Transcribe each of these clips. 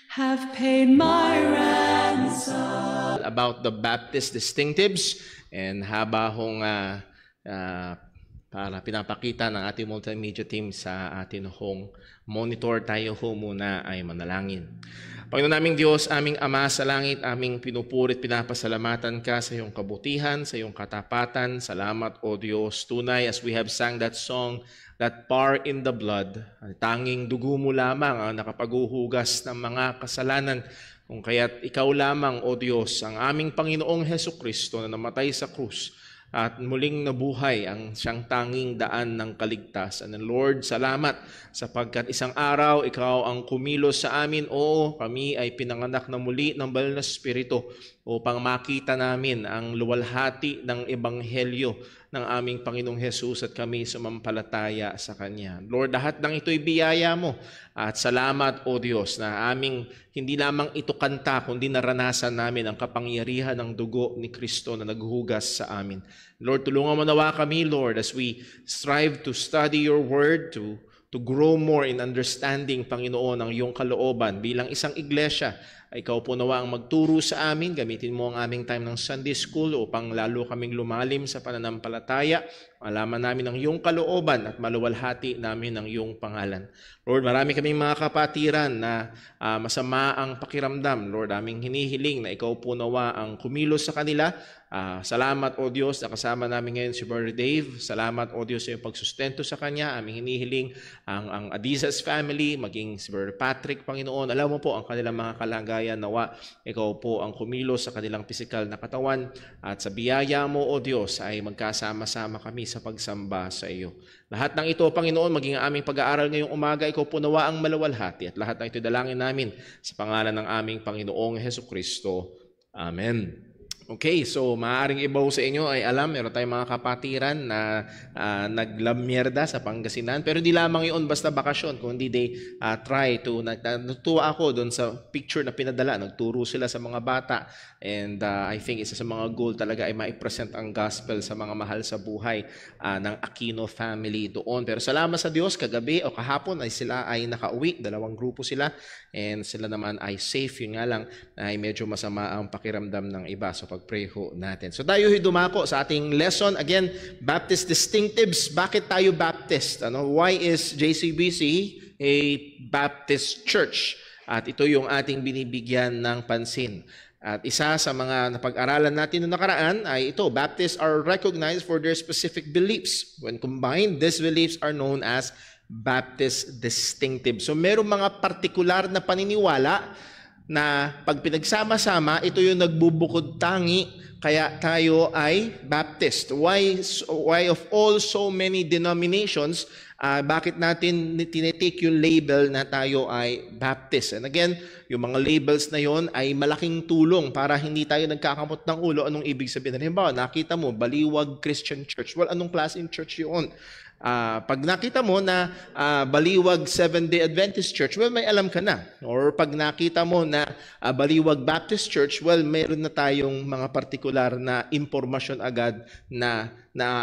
have paid my ransom. About the Baptist distinctives, and habang para pinapakita ng ating multimedia team sa atin hong monitor, tayo ho muna ay manalangin. Panginoon naming Diyos, aming Ama sa langit, aming pinupurit, pinapasalamatan ka sa iyong kabutihan, sa iyong katapatan. Salamat, O Diyos. Tunay, as we have sang that song, that power in the blood, tanging dugo mo lamang ang nakapaghuhugas ng mga kasalanan. Kung kaya't ikaw lamang, O Diyos, ang aming Panginoong Hesukristo na namatay sa krus at muling nabuhay ang siyang tanging daan ng kaligtasan. And Lord, salamat sapagkat isang araw ikaw ang kumilos sa amin. Oo, kami ay pinanganak na muli ng Banal na Espiritu upang makita namin ang luwalhati ng Ebanghelyo ng aming Panginoong Hesus at kami sumampalataya sa Kanya. Lord, lahat ng ito'y biyaya mo at salamat, O Diyos, na aming hindi lamang ito kanta, kundi naranasan namin ang kapangyarihan ng dugo ni Kristo na naghuhugas sa amin. Lord, tulungan mo nawa kami, Lord, as we strive to study your word, to grow more in understanding, Panginoon, ang iyong kalooban bilang isang iglesia. Ikaw po nawa ang magturo sa amin. Gamitin mo ang aming time ng Sunday School upang lalo kaming lumalim sa pananampalataya. Malaman namin ang iyong kalooban at maluwalhati namin ang iyong pangalan. Lord, marami kaming mga kapatiran na masama ang pakiramdam. Lord, aming hinihiling na ikaw po nawa ang kumilos sa kanila. Salamat, O Diyos, na kasama namin ngayon si Brother Dave. Salamat, O Diyos, sa iyong pagsustento sa kanya. Aming hinihiling ang Adizas family, maging si Brother Patrick, Panginoon. Alam mo po ang kanilang mga kalagayan. Nawa, ikaw po ang kumilos sa kanilang pisikal na katawan. At sa biyaya mo, O Diyos, ay magkasama-sama kami sa pagsamba sa iyo. Lahat ng ito, Panginoon, maging aming pag-aaral ngayong umaga, ikaw po nawa ang maluwalhati. At lahat ng ito dalangin namin sa pangalan ng aming Panginoong Hesukristo. Amen. Okay, so maaaring ibaw sa inyo ay alam, meron tayong mga kapatiran na naglamyerda sa Pangasinan. Pero di lamang yun basta bakasyon, kundi they try to, natutuwa ako doon sa picture na pinadala, nagturo sila sa mga bata. And I think isa sa mga goal talaga ay maipresent ang gospel sa mga mahal sa buhay ng Aquino family doon. Pero salamat sa Diyos, kagabi o kahapon ay sila ay nakauwi, 2 grupo sila. And sila naman ay safe, yun nga lang ay medyo masama ang pakiramdam ng iba. So pag-pray ho natin. So tayo dumako sa ating lesson. Again, Baptist distinctives. Bakit tayo Baptist? Why is JCBC a Baptist church? At ito yung ating binibigyan ng pansin. At isa sa mga napag-aralan natin noong nakaraan ay ito, Baptists are recognized for their specific beliefs. When combined, these beliefs are known as Baptist distinctives. So merong mga partikular na paniniwala na pag pinagsama-sama, ito yung nagbubukod tangi, kaya tayo ay Baptist. Why of all so many denominations, bakit natin tinitake yung label na tayo ay Baptist? And again, yung mga labels na yon ay malaking tulong para hindi tayo nagkakamot ng ulo. Anong ibig sabihin? Halimbawa, nakita mo, Baliwag Christian Church. Well, anong klaseng church yun? Pag nakita mo na Baliwag Seventh-day Adventist Church, well, may alam ka na. Or pag nakita mo na Baliwag Baptist Church, well, mayroon na tayong mga partikular na impormasyon agad na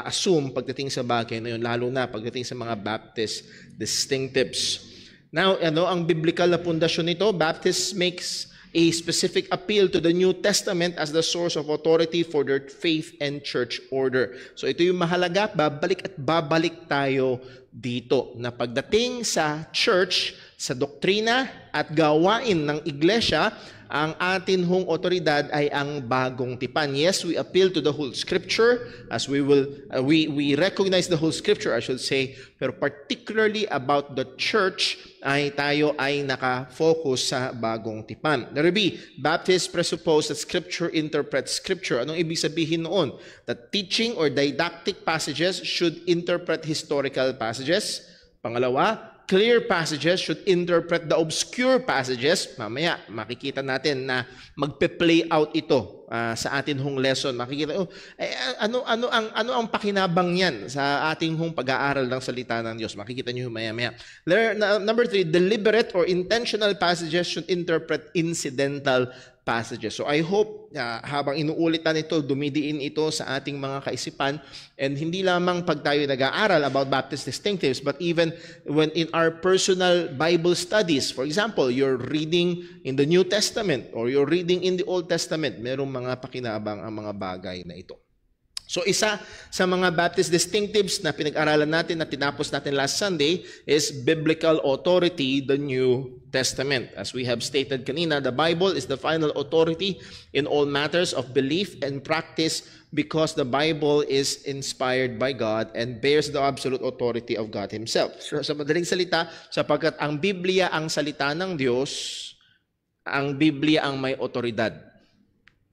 assume pagdating sa bagay na yun, lalo na pagdating sa mga Baptist distinctives. Now, ang biblical na pundasyon nito, Baptist makes a specific appeal to the New Testament as the source of authority for their faith and church order. So ito yung mahalaga, babalik tayo dito na pagdating sa church, sa doktrina at gawain ng iglesia, ang atin hong otoridad ay ang bagong tipan. Yes, we appeal to the whole scripture as we recognize the whole scripture, I should say, pero particularly about the church ay tayo ay naka-focus sa bagong tipan. Narbi, Baptists presuppose that scripture interprets scripture. Anong ibig sabihin noon? That teaching or didactic passages should interpret historical passages. Pangalawa, clear passages should interpret the obscure passages. Mamaya, makikita natin na magpe-play out ito sa atin hong lesson. Makikita, ano ang pakinabang yan sa ating hong pag-aaral ng salita ng Diyos. Makikita niyo maya-maya. Number 3, deliberate or intentional passages should interpret incidental passages. So I hope habang inuulit na ito, dumidiin ito sa ating mga kaisipan, and hindi lamang pag tayo nag-aaral about Baptist distinctives, but even when in our personal Bible studies, for example, you're reading in the New Testament or you're reading in the Old Testament, merong mga pakinabang ang mga bagay na ito. So isa sa mga Baptist distinctives na pinag-aralan natin na tinapos natin last Sunday is biblical authority, the New Testament. As we have stated kanina, the Bible is the final authority in all matters of belief and practice because the Bible is inspired by God and bears the absolute authority of God Himself. So sa madaling salita, sapagkat ang Biblia ang salita ng Diyos, ang Biblia ang may otoridad.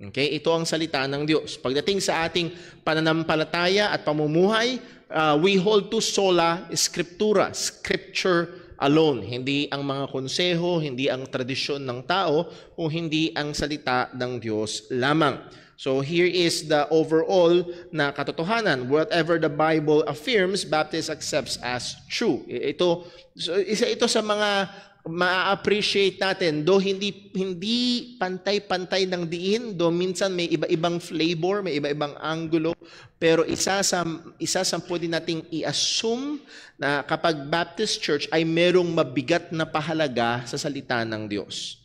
Okay, ito ang salita ng Diyos. Pagdating sa ating pananampalataya at pamumuhay, we hold to sola scriptura, scripture alone. Hindi ang mga konseho, hindi ang tradisyon ng tao, o hindi ang salita ng Diyos lamang. So here is the overall na katotohanan. Whatever the Bible affirms, Baptist accepts as true. Isa ito sa mga ma-appreciate natin, do hindi pantay-pantay ng diin, do minsan may iba-ibang flavor, may iba-ibang angulo, pero isa sa pwede nating i-assume na kapag Baptist Church ay merong mabigat na pahalaga sa salita ng Diyos.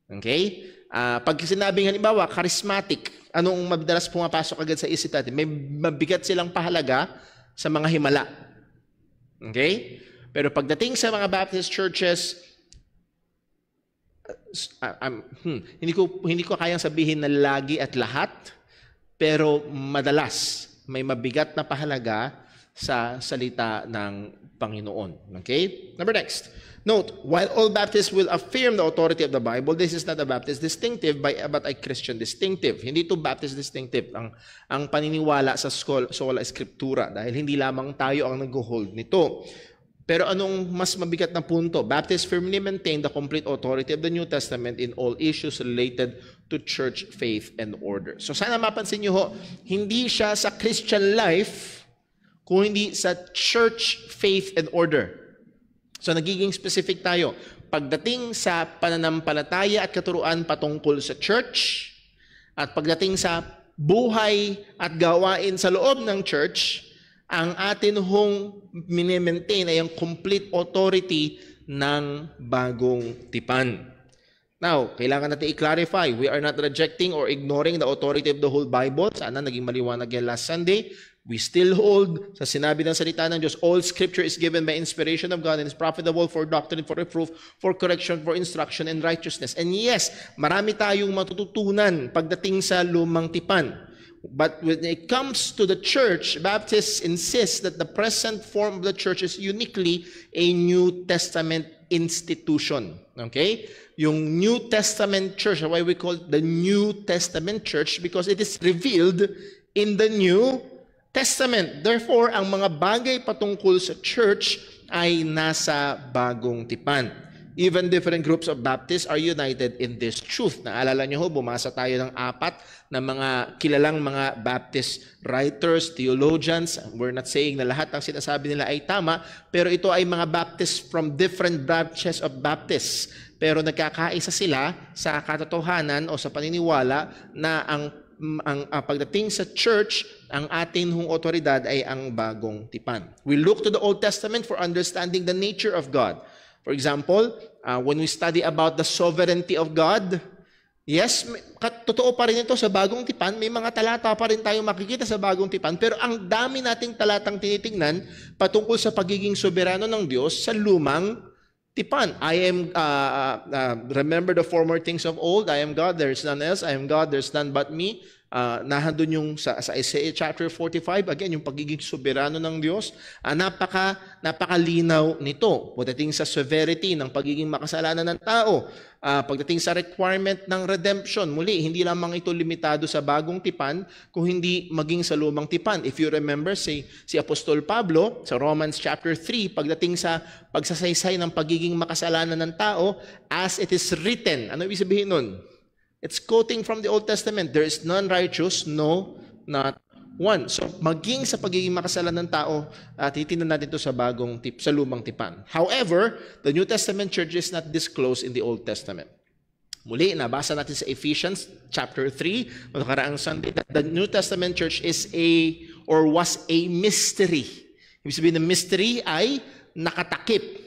Okay? Pag sinabing halimbawa, charismatic, anong madalas pumapasok agad sa isip natin? May mabigat silang pahalaga sa mga himala. Okay? Pero pagdating sa mga Baptist churches, hindi ko kayang sabihin na lagi at lahat, pero madalas may mabigat na pahalaga sa salita ng Panginoon. Okay? Next. Note, while all Baptists will affirm the authority of the Bible, this is not a Baptist distinctive but a Christian distinctive. Hindi ito Baptist distinctive. Ang paniniwala sa sola scriptura, dahil hindi lamang tayo ang nag-hold nito. Pero anong mas mabigat na punto? Baptists firmly maintain the complete authority of the New Testament in all issues related to church faith and order. So sana mapansin niyo ho, hindi siya sa Christian life, kung hindi sa church faith and order. So nagiging specific tayo. Pagdating sa pananampalataya at katuruan patungkol sa church, at pagdating sa buhay at gawain sa loob ng church, ang atin hong mini-maintain ay ang complete authority ng bagong tipan. Now, kailangan natin i-clarify, we are not rejecting or ignoring the authority of the whole Bible. Sana naging maliwanag yan last Sunday. We still hold sa sinabi ng salita ng Diyos, all scripture is given by inspiration of God and is profitable for doctrine, for reproof, for correction, for instruction, and righteousness. And yes, marami tayong matututunan pagdating sa lumang tipan. But when it comes to the church, Baptists insist that the present form of the church is uniquely a New Testament institution. Okay? Yung New Testament church, why we call it the New Testament church, because it is revealed in the New Testament. Therefore, ang mga bagay patungkol sa church ay nasa bagong tipan. Even different groups of Baptists are united in this truth. Naalala niyo ho, bumasa tayo ng 4 na mga kilalang mga Baptist writers, theologians. We're not saying na lahat ng sinasabi nila ay tama, pero ito ay mga Baptists from different branches of Baptists. Pero nagkakaisa sila sa katotohanan o sa paniniwala na ang pagdating sa church, ang atin hong otoridad ay ang bagong tipan. We look to the Old Testament for understanding the nature of God. For example, when we study about the sovereignty of God, yes, totoo pa rin ito sa bagong tipan. May mga talata pa rin tayo makikita sa bagong tipan. Pero ang dami nating talatang tinitingnan patungkol sa pagiging soberano ng Diyos sa lumang tipan. Remember the former things of old. I am God, there is none else. I am God, there is none but me. Nahandun yung sa Isaiah chapter 45, again, yung pagiging soberano ng Diyos, napakalinaw nito. Pagdating sa severity ng pagiging makasalanan ng tao, pagdating sa requirement ng redemption, muli, hindi lamang ito limitado sa bagong tipan, kung hindi maging sa lumang tipan. If you remember, si Apostol Pablo, sa Romans chapter 3, pagdating sa pagsasaysay ng pagiging makasalanan ng tao, as it is written. Ano ibig sabihin nun? It's quoting from the Old Testament. There is none righteous, no, not one. So, maging sa pagiging makasalanan ng tao, titingnan natin ito sa lumang tipan. However, the New Testament church is not disclosed in the Old Testament. Muli, nabasa natin sa Ephesians chapter 3, noong nakaraang Sunday, that the New Testament church is was a mystery. Ibig sabihin ng mystery ay nakatakip.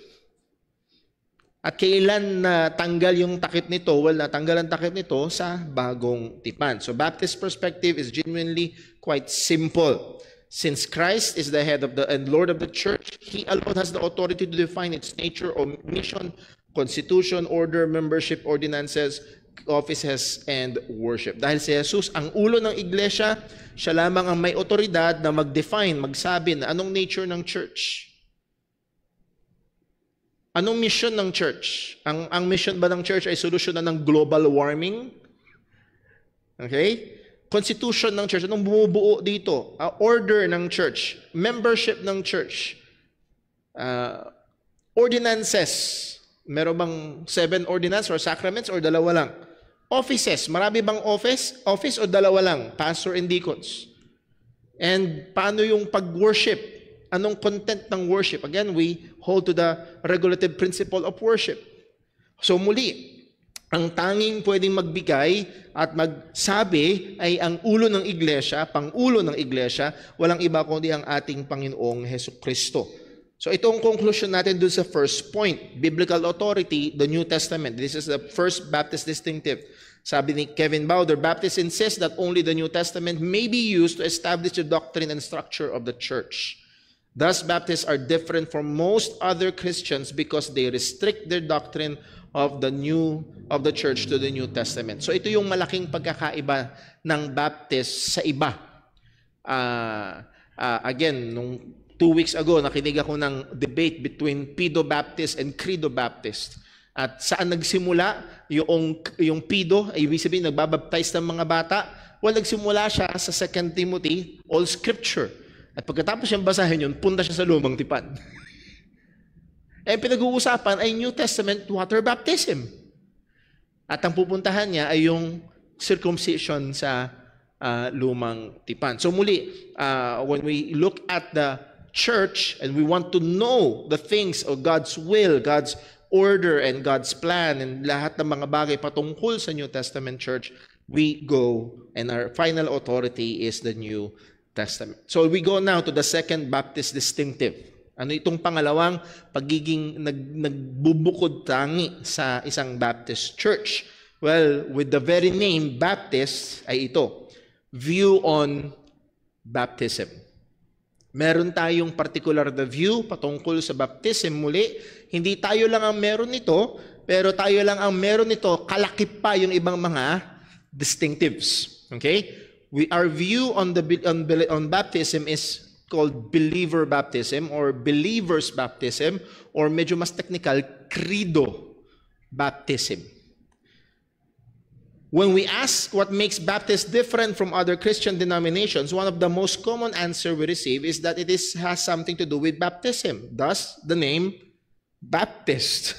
At kailan natanggal yung takip nito? Well, natanggal ang takip nito sa bagong tipan. So, Baptist perspective is genuinely quite simple. Since Christ is the head of and Lord of the church, He alone has the authority to define its nature or mission, constitution, order, membership, ordinances, offices, and worship. Dahil si Jesus, ang ulo ng iglesia, siya lamang ang may otoridad na mag-define, magsabi na anong nature ng church. Anong mission ng church? Ang mission ba ng church ay solusyonan ng global warming? Okay? Constitution ng church, anong bumubuo dito? Order ng church, membership ng church, ordinances. Meron bang 7 ordinance or sacraments or dalawa lang? Offices, marami bang office o dalawa lang? Pastor and deacons. And paano yung pag-worship? Anong content ng worship? Again, we hold to the regulative principle of worship. So muli, ang tanging pwedeng magbigay at magsabi ay ang ulo ng iglesia, pangulo ng iglesia, walang iba kundi ang ating Panginoong Hesukristo. So itong conclusion natin dun sa first point, biblical authority, the New Testament. This is the first Baptist distinctive. Sabi ni Kevin Bowder, Baptists insist that only the New Testament may be used to establish the doctrine and structure of the church. Thus, Baptists are different from most other Christians because they restrict their doctrine of the church to the New Testament. So ito yung malaking pagkakaiba ng Baptist sa iba. Again, nung 2 weeks ago, nakinig ako ng debate between Pedo Baptist and Credo Baptist. At saan nagsimula yung Pedo, ay ibig sabihin nagbabaptize ng mga bata? Well, nagsimula siya sa 2 Timothy, all scripture. At pagkatapos siyang basahin yun, punta siya sa lumang tipan. Eh, pinag-uusapan ay New Testament water baptism. At ang pupuntahan niya ay yung circumcision sa lumang tipan. So muli, when we look at the church and we want to know the things of God's will, God's order, and God's plan, and lahat ng mga bagay patungkol sa New Testament church, we go, and our final authority is the New Testament. So we go now to the second Baptist distinctive. Ano itong pangalawang pagiging nagbubukod tangi sa isang Baptist church? Well, with the very name Baptist ay ito, view on baptism. Meron tayong particular na view patungkol sa baptism. Muli, hindi tayo lang ang meron nito, pero tayo lang ang meron nito, kalakip pa yung ibang mga distinctives. Okay? Our view on baptism is called believer baptism or believer's baptism, or medyo mas technical, credo baptism. When we ask what makes Baptist different from other Christian denominations, one of the most common answer we receive is that it has something to do with baptism. Thus, the name Baptist.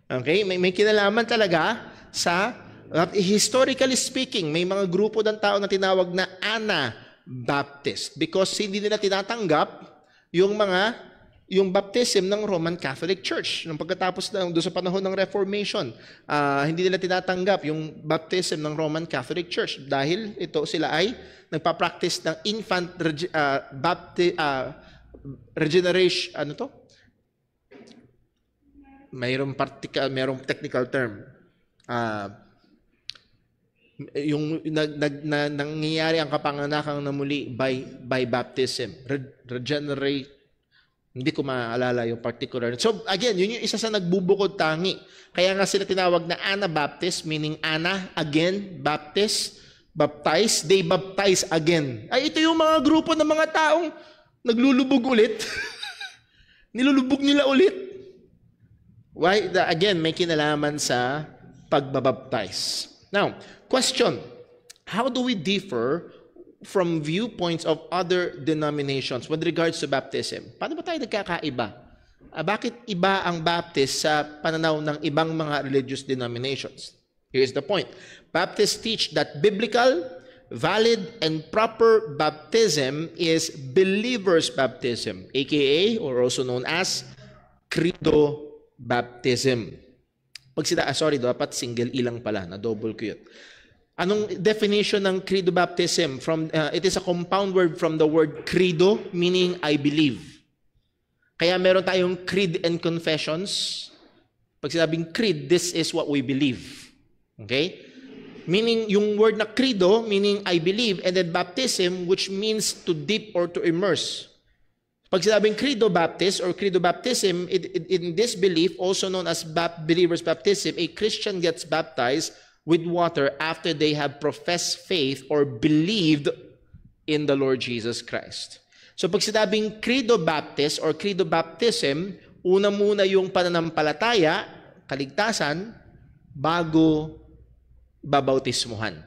Okay? May kinalaman talaga sa, historically speaking, may mga grupo ng tao na tinawag na Anabaptist because hindi nila tinatanggap yung baptism ng Roman Catholic Church. Nung pagkatapos doon sa panahon ng Reformation, hindi nila tinatanggap yung baptism ng Roman Catholic Church dahil sila ay nagpa-practice ng infant regeneration, mayroong technical term. Yung nangyayari ang kapanganakang na muli by baptism, regenerate. Hindi ko maalala yung particular. So again, yun yung isa sa nagbubukod tangi. Kaya nga sila tinawag na Anabaptist, meaning Ana, again, Baptist, baptize, they baptize again. Ay, ito yung mga grupo ng mga taong naglulubog ulit. Nilulubog nila ulit. Why? Again, may kinalaman sa pagbabaptize. Now, question, how do we differ from viewpoints of other denominations with regards to baptism? Paano ba tayo nagkakaiba? Bakit iba ang Baptist sa pananaw ng ibang mga religious denominations? Here's the point. Baptists teach that biblical, valid, and proper baptism is believer's baptism, aka, or also known as, credo baptism. Dapat single ilang pala, na double ko yun. Anong definition ng credo baptism? It is a compound word from the word credo, meaning I believe. Kaya meron tayong creed and confessions. Pag sinabing creed, this is what we believe. Okay? Meaning, yung word na credo, meaning I believe, and then baptism, which means to dip or to immerse. Pag sinabing credo baptist or credo baptism, in this belief, also known as believer's baptism, a Christian gets baptized with water after they have professed faith or believed in the Lord Jesus Christ. So pag sinabing credo baptist or credo baptism, una muna yung pananampalataya, kaligtasan, bago babautismuhan.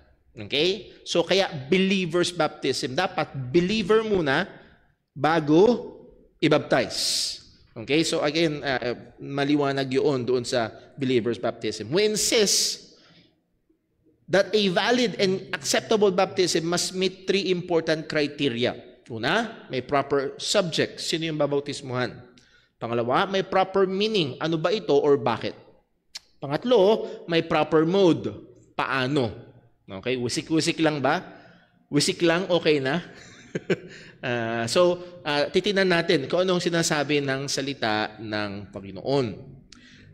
Okay? So kaya believer's baptism. Dapat believer muna bago i-baptize. Okay? So again, maliwanag yun doon sa believer's baptism. We insist that a valid and acceptable baptism must meet 3 important criteria. Una, may proper subject. Sino yung babautismuhan? Pangalawa, may proper meaning. Ano ba ito or bakit? Pangatlo, may proper mode. Paano? Okay? Wisik-wisik lang ba? Wisik lang, okay na? Titingnan natin kung anong sinasabi ng salita ng Panginoon.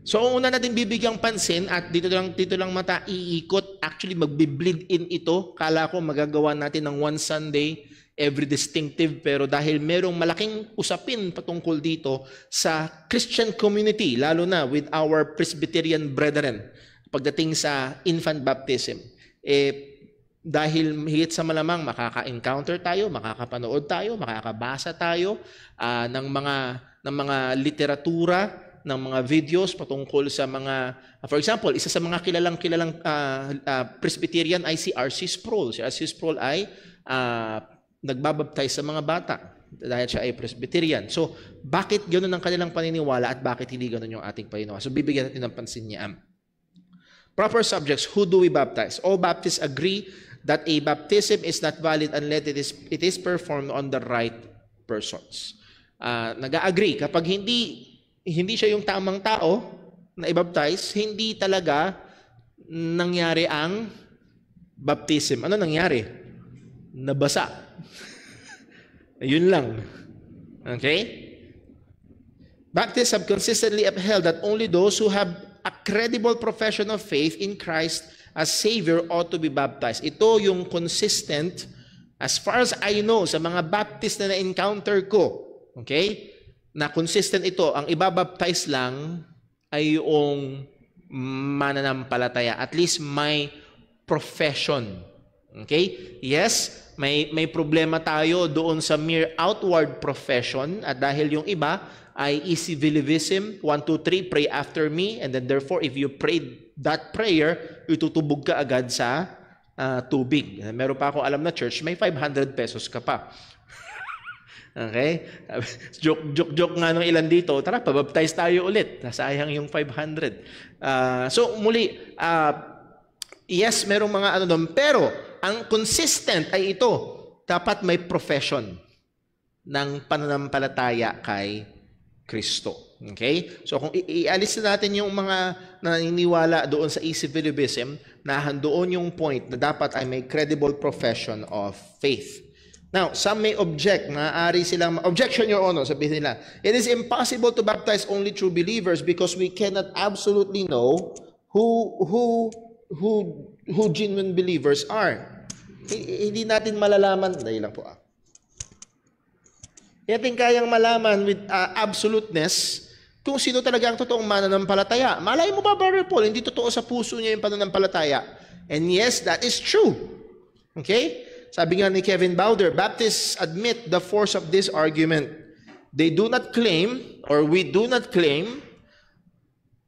So, ang una natin bibigyang pansin at dito lang mata iikot. Actually, magbi-bleed in ito. Kala ko magagawa natin ng one Sunday, every distinctive. Pero dahil merong malaking usapin patungkol dito sa Christian community, lalo na with our Presbyterian brethren, pagdating sa infant baptism, dahil higit sa malamang makaka-encounter tayo, makakapanood tayo, makakabasa tayo ng mga literatura, ng mga videos patungkol sa mga, for example, isa sa mga kilalang Presbyterian ay si R.C. Sproul. Si R.C. Sproul ay nagbabaptize sa mga bata dahil siya ay Presbyterian. So, bakit ganoon ang kanilang paniniwala at bakit hindi ganoon yung ating paniniwala? So, bibigyan natin ng pansin niya. Proper subjects, who do we baptize? All Baptists agree that a baptism is not valid unless it is performed on the right persons. Nag-agree, kapag hindi siya yung tamang tao na i-baptize, hindi talaga nangyari ang baptism. Ano nangyari? Nabasa. Yun lang. Okay? Baptists have consistently upheld that only those who have a credible profession of faith in Christ as Savior ought to be baptized. Ito yung consistent, as far as I know, sa mga Baptist na na-encounter ko, okay, na consistent ito, ang ibabaptize lang ay yung mananampalataya. At least may profession. Okay? Yes, may problema tayo doon sa mere outward profession at dahil yung iba ay easy believism, 1, 2, 3, pray after me, and then therefore, if you prayed that prayer, itutubog ka agad sa tubig. Meron pa akong alam na church, may 500 pesos ka pa. Okay? Joke nga nung ilan dito, tara, pabaptize tayo ulit. Sayang yung 500. So, muli, yes, merong mga ano doon, pero ang consistent ay ito, dapat may profession ng pananampalataya kay Kristo. Okay? So kung ialis na natin yung mga naniniwala doon sa easy believism, doon yung point na dapat ay may credible profession of faith. Now, some may object, maaari silang, objection, Your Honor, sabihin nila, it is impossible to baptize only true believers because we cannot absolutely know who genuine believers are. Hindi natin malalaman, dahil lang po Yating kayang malaman with absoluteness kung sino talaga ang totoong mananampalataya. Malay mo ba, Brother Paul, hindi totoo sa puso niya yung pananampalataya? And yes, that is true. Okay? Sabi nga ni Kevin Bowder, Baptists admit the force of this argument. They do not claim, or we do not claim,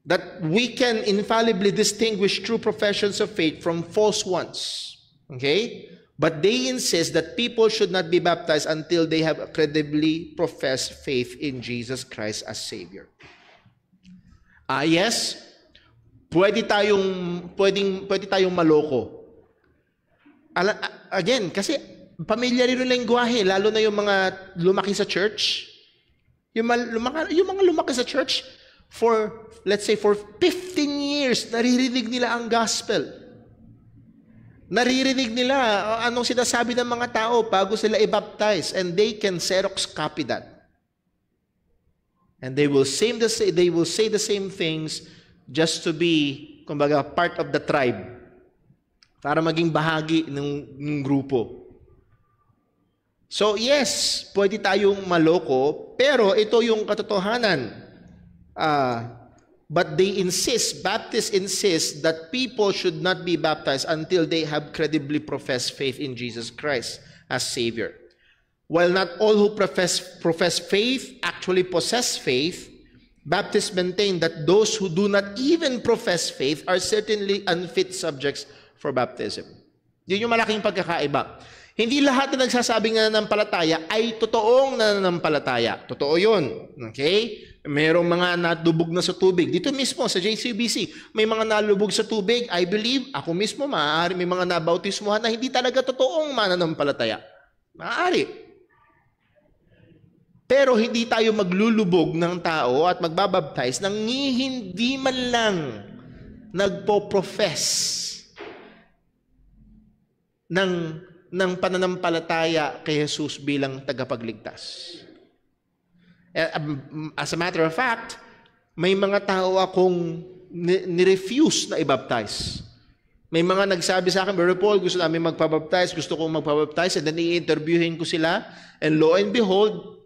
that we can infallibly distinguish true professions of faith from false ones. Okay? But they insist that people should not be baptized until they have credibly professed faith in Jesus Christ as Savior. Yes, pwede tayong maloko. Again, kasi pamilyar rin yung lengguwahe, lalo na yung mga lumaki sa church. Yung mga lumaki sa church, let's say, for 15 years, naririnig nila ang gospel. Naririnig nila anong sinasabi ng mga tao bago sila i-baptize, and they can Xerox copy that. And they will say the same things just to be, kumbaga, part of the tribe, para maging bahagi ng grupo. So yes, pwede tayong maloko, pero ito yung katotohanan. But they insist, Baptists insist, that people should not be baptized until they have credibly professed faith in Jesus Christ as Savior. While not all who profess faith actually possess faith, Baptists maintain that those who do not even profess faith are certainly unfit subjects for baptism. Yun yung malaking pagkakaiba. Hindi lahat na nagsasabing nananampalataya ay totoong nananampalataya. Totoo yun. Okay? Merong mga nadubog na sa tubig. Dito mismo sa JCBC, may mga nalubog sa tubig. I believe, ako mismo, maaari may mga nabautismuhan na hindi talaga totoong mananampalataya. Maaari. Pero hindi tayo maglulubog ng tao at magbabaptize nang hindi man lang nagpo-profess ng pananampalataya kay Jesus bilang tagapagligtas. As a matter of fact, may mga tao akong nirefuse na i-baptize. May mga nagsabi sa akin, Brother Paul, gusto namin magpabaptize, gusto kong magpabaptize, and then i-interviewin ko sila, and lo and behold,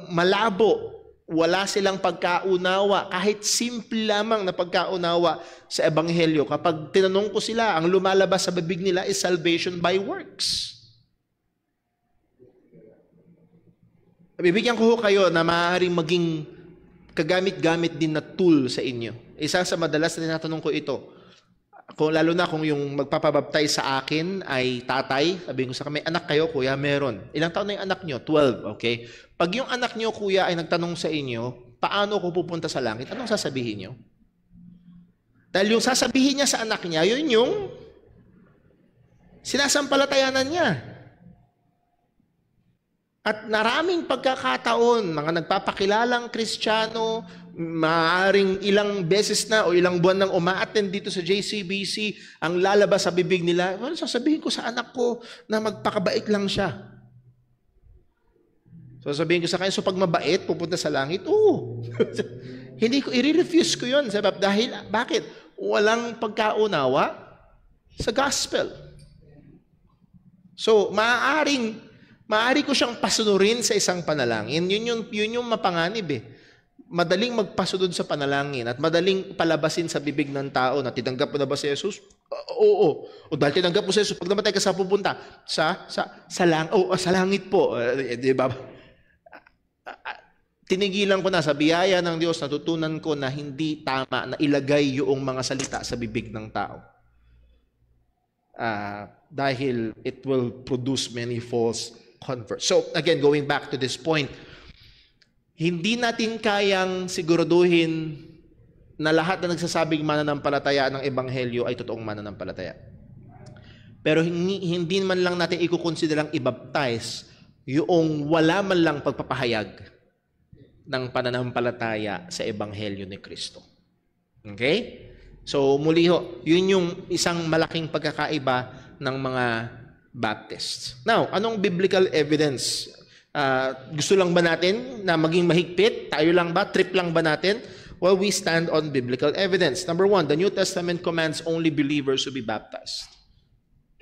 malabo. Wala silang pagkaunawa, kahit simple lamang na pagkaunawa sa Ebanghelyo. Kapag tinanong ko sila, ang lumalabas sa bibig nila is salvation by works. Bibigyan ko kayo na maaaring maging kagamit-gamit din na tool sa inyo. Isa sa madalas na tinatanong ko ito, lalo na kung yung magpapabaptize sa akin ay tatay, sabihin ko sa kanya, may anak kayo, kuya, meron. Ilang taon na yung anak nyo? 12, okay? Pag yung anak nyo, kuya, ay nagtanong sa inyo, paano ko pupunta sa langit? Anong sasabihin nyo? Dahil yung sasabihin niya sa anak niya, yun yung sinasampalatayanan niya. At maraming pagkakataon, mga nagpapakilalang Kristiyano, maaaring ilang beses na o ilang buwan nang umaattend dito sa JCBC, ang lalabas sa bibig nila, well, sasabihin ko sa anak ko na magpakabait lang siya. So sabihin ko sa kanya, so pag mabait, pupunta sa langit? Oo. Hindi ko, i-refuse ko yun. Dahil, bakit? Walang pagkaunawa sa gospel. So, maaari ko siyang pasunurin sa isang panalangin. Yun yung mapanganib eh. Madaling magpasunod sa panalangin at madaling palabasin sa bibig ng tao na tinanggap mo na ba si Jesus? Oo. O dahil tinanggap mo si Jesus, pag namatay ka sa pupunta? Sa langit po. Di ba? Tinigilan ko na sa biyaya ng Diyos, natutunan ko na hindi tama na ilagay yung mga salita sa bibig ng tao. Dahil it will produce many false converts. So, again, going back to this point, hindi natin kayang siguraduhin na lahat na nagsasabing mananampalataya ng Ebanghelyo ay totoong mananampalataya. Pero hindi man lang natin ikukonsiderang i-baptize yung wala man lang pagpapahayag ng pananampalataya sa Ebanghelyo ni Kristo. Okay? So, muli ho, yun yung isang malaking pagkakaiba ng mga Baptists. Now, anong biblical evidence? Gusto lang ba natin na maging mahigpit? Tayo lang ba? Trip lang ba natin? Well, we stand on biblical evidence. Number one, the New Testament commands only believers to be baptized.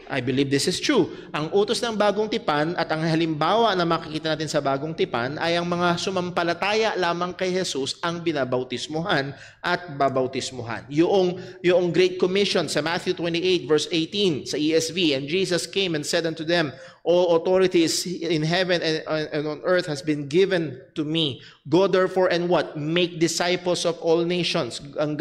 I believe this is true. Ang utos ng bagong tipan at ang halimbawa na makikita natin sa bagong tipan ay ang mga sumampalataya lamang kay Jesus ang binabautismuhan at babautismuhan. Yung Great Commission sa Matthew 28 verse 18 sa ESV, and Jesus came and said unto them, all authorities in heaven and on earth has been given to me. Go therefore and what? Make disciples of all nations. Ang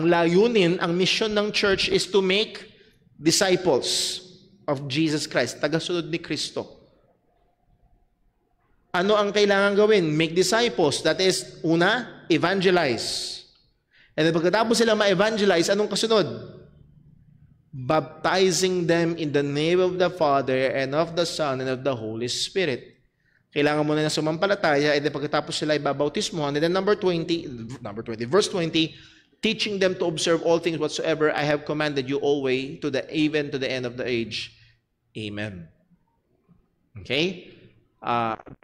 layunin, ang mission ng church is to make disciples of Jesus Christ, tagasunod ni Kristo. Ano ang kailangan gawin? Make disciples. That is, una, evangelize. And pagkatapos sila ma-evangelize, anong kasunod? Baptizing them in the name of the Father and of the Son and of the Holy Spirit. Kailangan mo na sumampalataya, and then pagkatapos sila ibabautismohan. And then verse 20, teaching them to observe all things whatsoever I have commanded you always, even to the end of the age. Amen. Okay?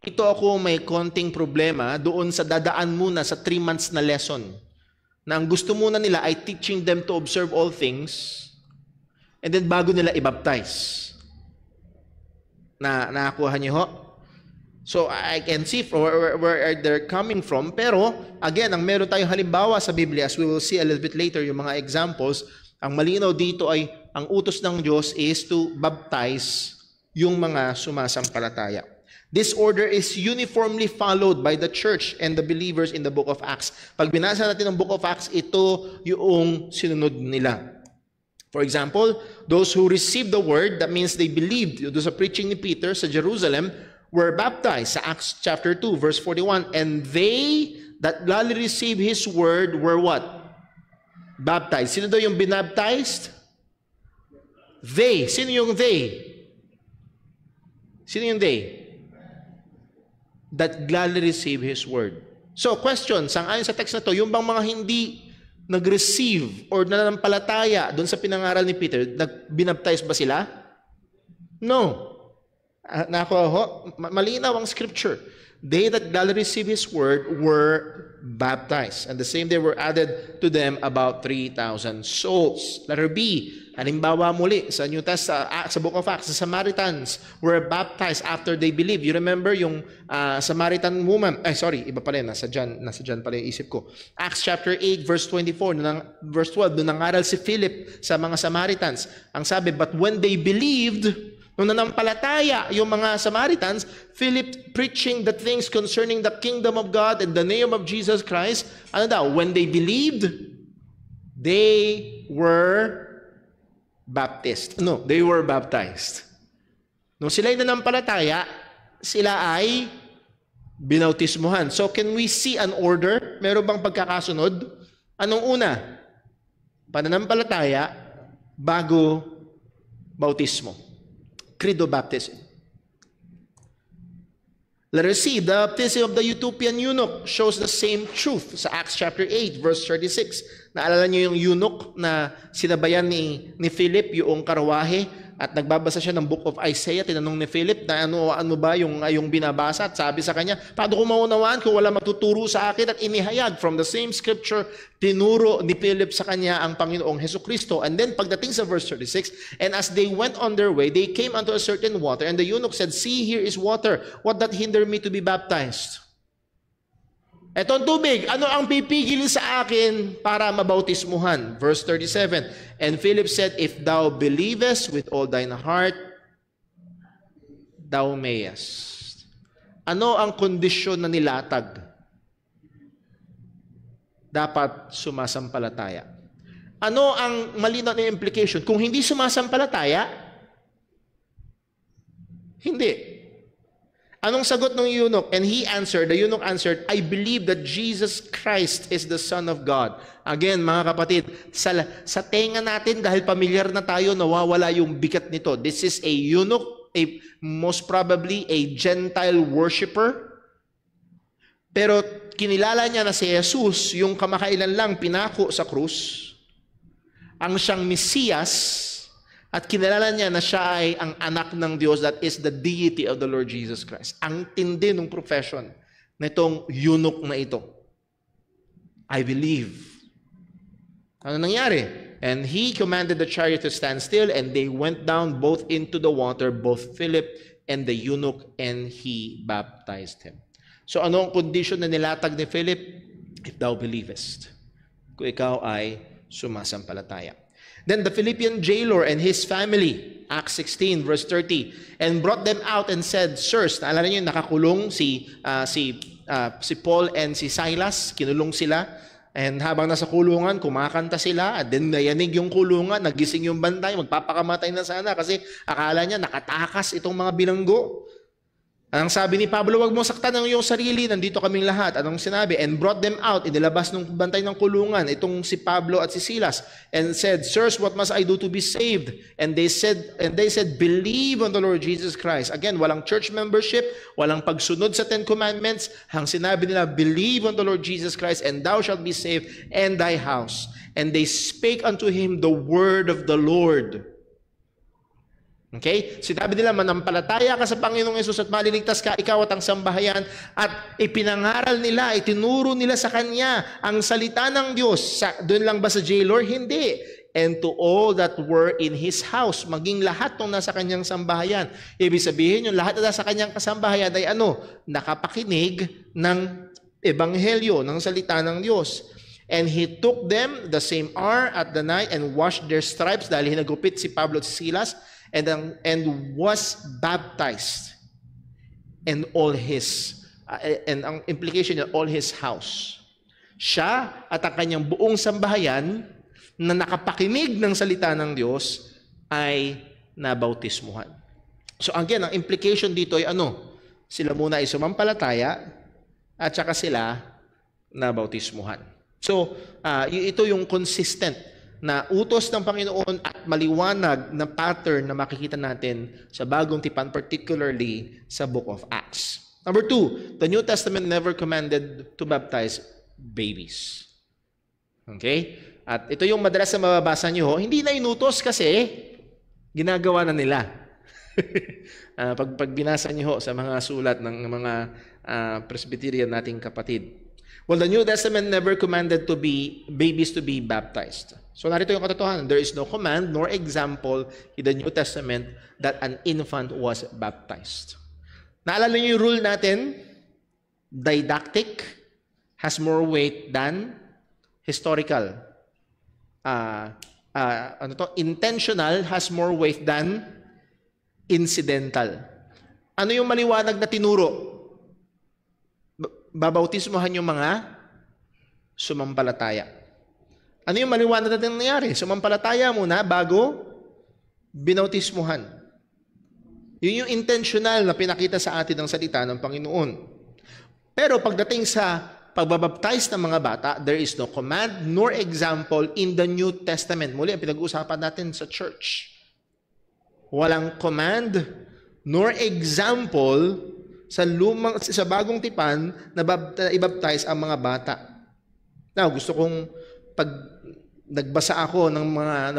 Ito ako may konting problema doon sa dadaan muna sa 3 months na lesson. Na ang gusto muna nila ay teaching them to observe all things, and then bago nila i-baptize. Nakakuha niyo ho? So, I can see where they're coming from. Pero, again, ang meron tayong halimbawa sa Biblia, as we will see a little bit later, yung mga examples, ang malinaw dito ay, ang utos ng Diyos is to baptize yung mga sumasampalataya. This order is uniformly followed by the church and the believers in the book of Acts. Pag binasa natin ang book of Acts, ito yung sinunod nila. For example, those who received the word, that means they believed, doon sa preaching ni Peter sa Jerusalem, were baptized. Sa Acts chapter 2, verse 41. And they that gladly received His word were what? Baptized. Sino daw yung binaptized? They. Sino yung they? Sino yung they? That gladly receive His word. So, question, sang-ayon sa text na to, yung bang mga hindi nag-receive or nananampalataya doon sa pinangaral ni Peter, binaptize ba sila? No. Malinaw ang scripture. They that gladly receive His word were baptized. And the same day were added to them about 3,000 souls. Letter B, halimbawa muli sa New Testament, sa Book of Acts, the Samaritans were baptized after they believed. You remember yung Samaritan woman? Iba pala, nasa dyan pala yung isip ko. Acts chapter 8, verse 24, verse 12, nung nangaral si Philip sa mga Samaritans. Ang sabi, but when they believed, nung nanampalataya yung mga Samaritans, Philip preaching the things concerning the kingdom of God and the name of Jesus Christ, when they believed, they were baptized. No, they were baptized. Nung sila ay nanampalataya, sila ay binautismuhan. So can we see an order? Meron bang pagkakasunod? Anong una? Pananampalataya bago bautismo. Credo baptism. Letter C, the baptism of the Ethiopian eunuch shows the same truth sa Acts chapter 8, verse 36. Naalala niyo yung eunuch na sinabayan ni Philip yung karwahe at nagbabasa siya ng book of Isaiah. Tinanong ni Philip na ano ba yung binabasa at sabi sa kanya, paano ko maunawaan kung wala matuturo sa akin? At inihayag from the same scripture, tinuro ni Philip sa kanya ang Panginoong Hesukristo. And then pagdating sa verse 36, and as they went on their way, they came unto a certain water, and the eunuch said, see, here is water. What that hinder me to be baptized? Etong tubig, ano ang pipigil sa akin para mabautismuhan? Verse 37, and Philip said, if thou believest with all thine heart, thou mayest. Ano ang kondisyon na nilatag? Dapat sumasampalataya. Ano ang malinaw na implication? Kung hindi sumasampalataya, hindi. Anong sagot ng eunuch? And the eunuch answered, I believe that Jesus Christ is the Son of God. Again, mga kapatid, sa tenga natin, dahil pamilyar na tayo, nawawala yung bigat nito. This is a eunuch, most probably a Gentile worshiper. Pero kinilala niya na si Jesus, yung kamakailan lang pinako sa krus, ang siyang Mesiyas, at kinilala niya na siya ay ang anak ng Diyos, that is the deity of the Lord Jesus Christ. Ang tindi ng profession nitong eunuch na ito. I believe. Ano nangyari? And he commanded the chariot to stand still, and they went down both into the water, both Philip and the eunuch, and he baptized him. So ano ang condition na nilatag ni Philip? If thou believest. Kung ikaw ay sumasampalataya. Then the Philippian jailer and his family, Acts 16, verse 30, and brought them out and said, sirs, naalala niyo, nakakulong si Paul and si Silas, kinulong sila, and habang nasa kulungan, kumakanta sila, at then nayanig yung kulungan, nagising yung bantay, magpapakamatay na sana, kasi akala niya nakatakas itong mga bilanggo. Ang sabi ni Pablo, wag mo saktan ang iyong sarili, nandito kaming lahat. Anong sinabi? And brought them out, inilabas ng bantay ng kulungan, itong si Pablo at si Silas, and said, Sirs, what must I do to be saved? And they said, believe on the Lord Jesus Christ. Again, walang church membership, walang pagsunod sa Ten Commandments. Ang sinabi nila, believe on the Lord Jesus Christ, and thou shalt be saved, and thy house. And they spake unto him the word of the Lord. Okay? Sinabi nila, manampalataya ka sa Panginoong Yesus at maliligtas ka, ikaw at ang sambahayan. At ipinangaral nila, itinuro nila sa Kanya ang salita ng Diyos. Doon lang ba sa jailor? Hindi. And to all that were in His house, maging lahat ng nasa Kanyang sambahayan. Ibig sabihin, yung lahat na nasa Kanyang kasambahayan ay nakapakinig ng ebanghelyo, ng salita ng Diyos. And he took them the same hour at the night and washed their stripes, dahil hinagupit si Pablo at si Silas, and was baptized, and all his and ang implication niya, all his house. Siya at ang kanyang buong sambahayan na nakapakinig ng salita ng Diyos ay nabautismuhan. So again, ang implication dito ay sila muna ay sumampalataya at saka sila nabautismuhan. So ito yung consistent na utos ng Panginoon at maliwanag na pattern na makikita natin sa Bagong Tipan, particularly sa Book of Acts. Number 2, the New Testament never commanded to baptize babies. Okay? At ito yung madalas na mababasa nyo, hindi na inutos kasi ginagawa na nila. Pag binasa nyo sa mga sulat ng mga Presbyterian nating kapatid. Well, the New Testament never commanded babies to be baptized. So narito yung katotohanan, there is no command nor example in the New Testament that an infant was baptized. Naalala niyo yung rule natin? Didactic has more weight than historical. Intentional has more weight than incidental. Ano yung maliwanag na tinuro? Babautismohan yung mga sumampalataya. Ano yung maliwanag na nangyari? Sumampalataya muna bago binautismuhan. Yun yung intentional na pinakita sa atin ng salita ng Panginoon. Pero pagdating sa pagbabaptize ng mga bata, there is no command nor example in the New Testament. Muli, ang pinag-uusapan natin sa church. Walang command nor example sa Bagong Tipan na i-baptize ang mga bata. Now, gusto kong pag nagbasa ako ng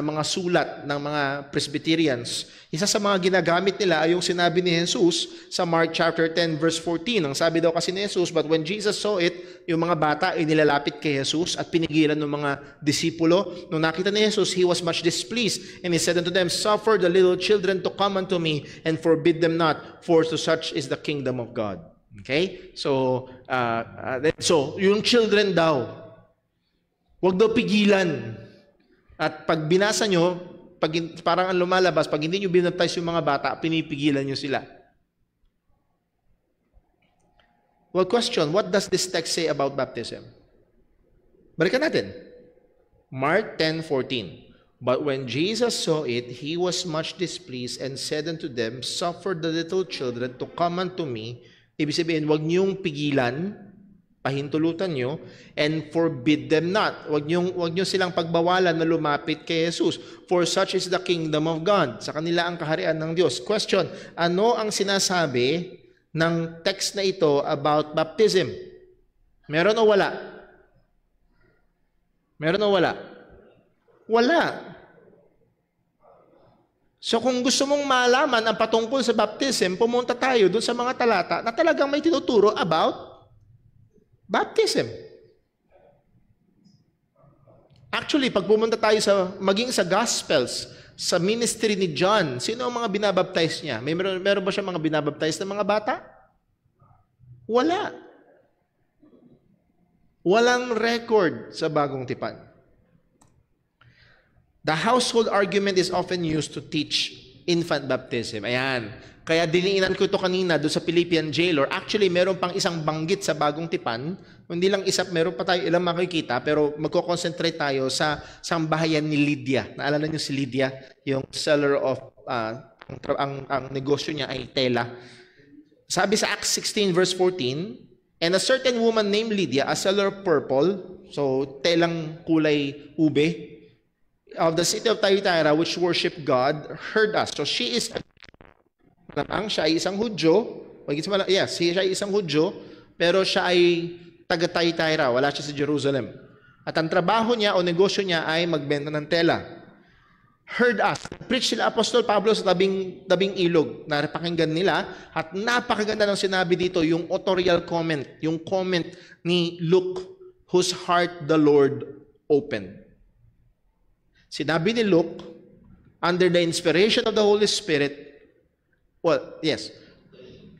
mga sulat ng mga Presbyterians, isa sa mga ginagamit nila ay yung sinabi ni Jesus sa Mark chapter 10 verse 14. Ang sabi daw kasi ni Jesus, but when Jesus saw it, yung mga bata ay nilalapit kay Jesus at pinigilan ng mga disipulo. Nung nakita ni Jesus, he was much displeased, and he said unto them, suffer the little children to come unto me, and forbid them not, for to such is the kingdom of God. Okay? So yung children daw, huwag daw pigilan. At pag binasa nyo, parang ang lumalabas, pag hindi nyo binaptize yung mga bata, pinipigilan nyo sila. Well, question, what does this text say about baptism? Balikan natin. Mark 10:14. But when Jesus saw it, he was much displeased and said unto them, suffer the little children to come unto me. Ibig sabihin, huwag niyong pigilan, pahintulutan nyo, and forbid them not. Huwag nyo silang pagbawalan na lumapit kay Jesus. For such is the kingdom of God. Sa kanila ang kaharian ng Diyos. Question, ano ang sinasabi ng text na ito about baptism? Meron o wala? Meron o wala? Wala. So kung gusto mong malaman ang patungkol sa baptism, pumunta tayo doon sa mga talata na talagang may tinuturo about baptism. Actually, pag pumunta tayo maging sa Gospels, sa ministry ni John, sino ang mga binabaptize niya? Meron ba siya mga binabaptize na mga bata? Wala. Walang record sa Bagong Tipan. The household argument is often used to teach infant baptism. Ayan. Kaya diniinan ko ito kanina doon sa Philippian jailer. Actually, meron pang isang banggit sa Bagong Tipan. Hindi lang isa, meron pa tayo ilang makikita, pero magko-concentrate tayo sa sambahayan ni Lydia. Naalala niyo si Lydia? Yung seller of, ang negosyo niya ay tela. Sabi sa Acts 16 verse 14, and a certain woman named Lydia, a seller of purple, so telang kulay ube, of the city of Thyatira, which worship God, heard us. So she is, siya ay isang Hudyo, yes, siya ay isang Hudyo, pero siya ay taga Thyatira, wala siya sa Jerusalem. At ang trabaho niya o negosyo niya ay magbenta ng tela. Heard us. Preach sila Apostol Pablo sa tabing ilog. Napakinggan nila at napakaganda ng sinabi dito, yung authorial comment, yung comment ni Luke, whose heart the Lord opened. Sinabi ni Luke, under the inspiration of the Holy Spirit,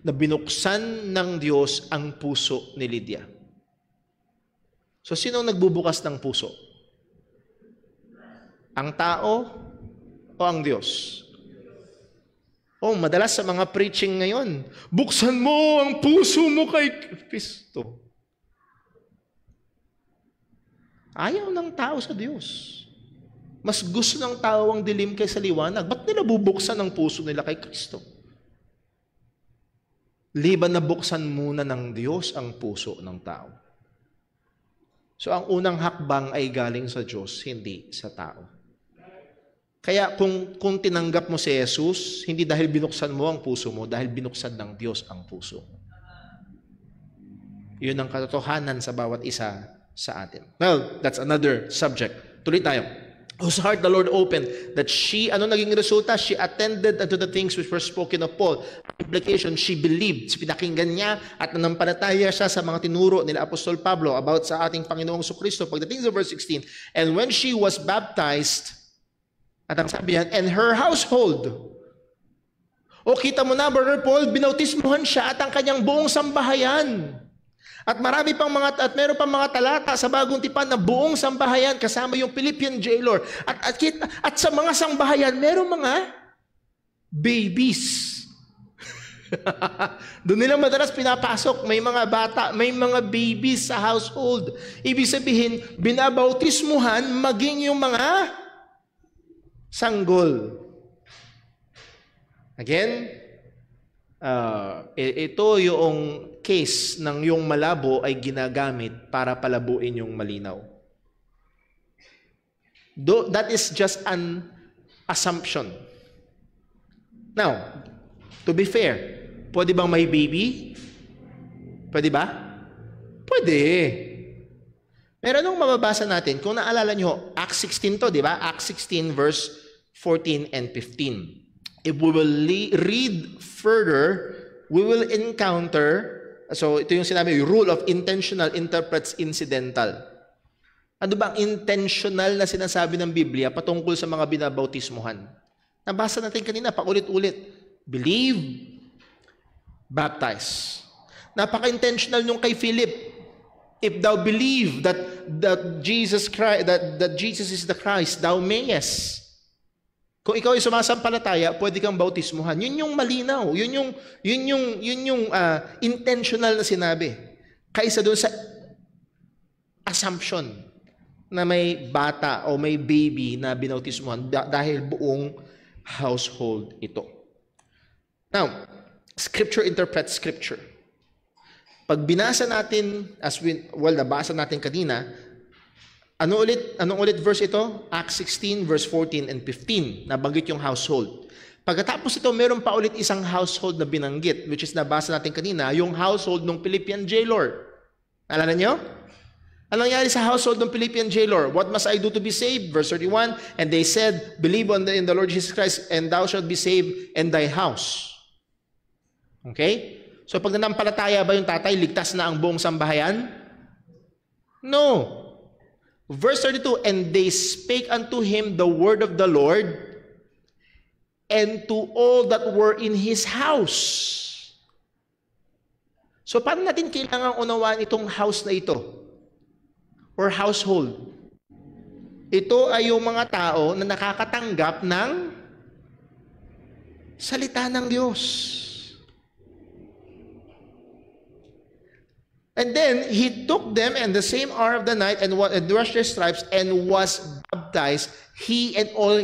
na binuksan ng Diyos ang puso ni Lydia. So, sino nagbubukas ng puso? Ang tao o ang Diyos? Madalas sa mga preaching ngayon, buksan mo ang puso mo kay Kristo. Ayaw ng tao sa Diyos. Mas gusto ng tao ang dilim kaysa liwanag. Ba't nila bubuksan ang puso nila kay Kristo? Liban na buksan muna ng Diyos ang puso ng tao. So ang unang hakbang ay galing sa Diyos, hindi sa tao. Kaya kung tinanggap mo si Jesus, hindi dahil binuksan mo ang puso mo, dahil binuksan ng Diyos ang puso mo. Yun ang katotohanan sa bawat isa sa atin. Well, that's another subject. Tuloy tayo. Whose heart the Lord opened, that she, naging resulta? She attended unto the things which were spoken of Paul. Implication, she believed. Pinakinggan niya at nanampalataya siya sa mga tinuro nila Apostol Pablo about sa ating Panginoong Jesucristo. Pagdating sa verse 16, and when she was baptized, at ang sabi yan, and her household. Kita mo na, Brother Paul, binautismuhan siya at ang kanyang buong sambahayan. At meron pang mga talata sa Bagong Tipan na buong sambahayan kasama yung Philippian jailer. At sa mga sambahayan, meron mga babies. Doon nila madalas pinapasok, may mga bata, may mga babies sa household. Ibig sabihin, binabautismuhan maging yung mga sanggol. Again, ito yung case ng yung malabo ay ginagamit para palabuin yung malinaw. That is just an assumption. Now, to be fair, pwede bang may baby? Pwede ba? Pwede. Pero anong mababasa natin? Kung naalala nyo, Acts 16 to, di ba? Acts 16 verse 14 and 15. If we will read further, we will encounter, so ito yung sinabi, rule of intentional interprets incidental. Ano bang intentional na sinasabi ng Biblia patungkol sa mga binabautismuhan? Nabasa natin kanina, paulit-ulit. Believe, baptize. Napaka-intentional nung kay Philip. If thou believe that Jesus Christ, that Jesus is the Christ, thou mayest. Kung ikaw ay sumasampalataya, pwede kang bautismuhan. Yun yung malinaw. Yun yung intentional na sinabi. Kaysa doon sa assumption na may bata o may baby na binautismuhan dahil buong household ito. Now, Scripture interprets Scripture. Pag binasa natin, nabasa natin kanina, anong ulit verse ito? Acts 16, verse 14 and 15, nabanggit yung household. Pagkatapos ito, meron pa ulit isang household na binanggit, which is nabasa natin kanina, yung household ng Philippian jailer. Alala nyo? Ano nangyari sa household ng Philippian jailer? What must I do to be saved? Verse 31, and they said, believe in the Lord Jesus Christ, and thou shalt be saved and thy house. Okay? So pag nanampalataya ba yung tatay, ligtas na ang buong sambahayan? No. Verse 32, and they spake unto him the word of the Lord, and to all that were in his house. So paano natin kailangang unawaan itong house na ito? Or household? Ito ay yung mga tao na nakakatanggap ng salita ng Diyos. And then he took them in the same hour of the night and washed their stripes and was baptized, he and all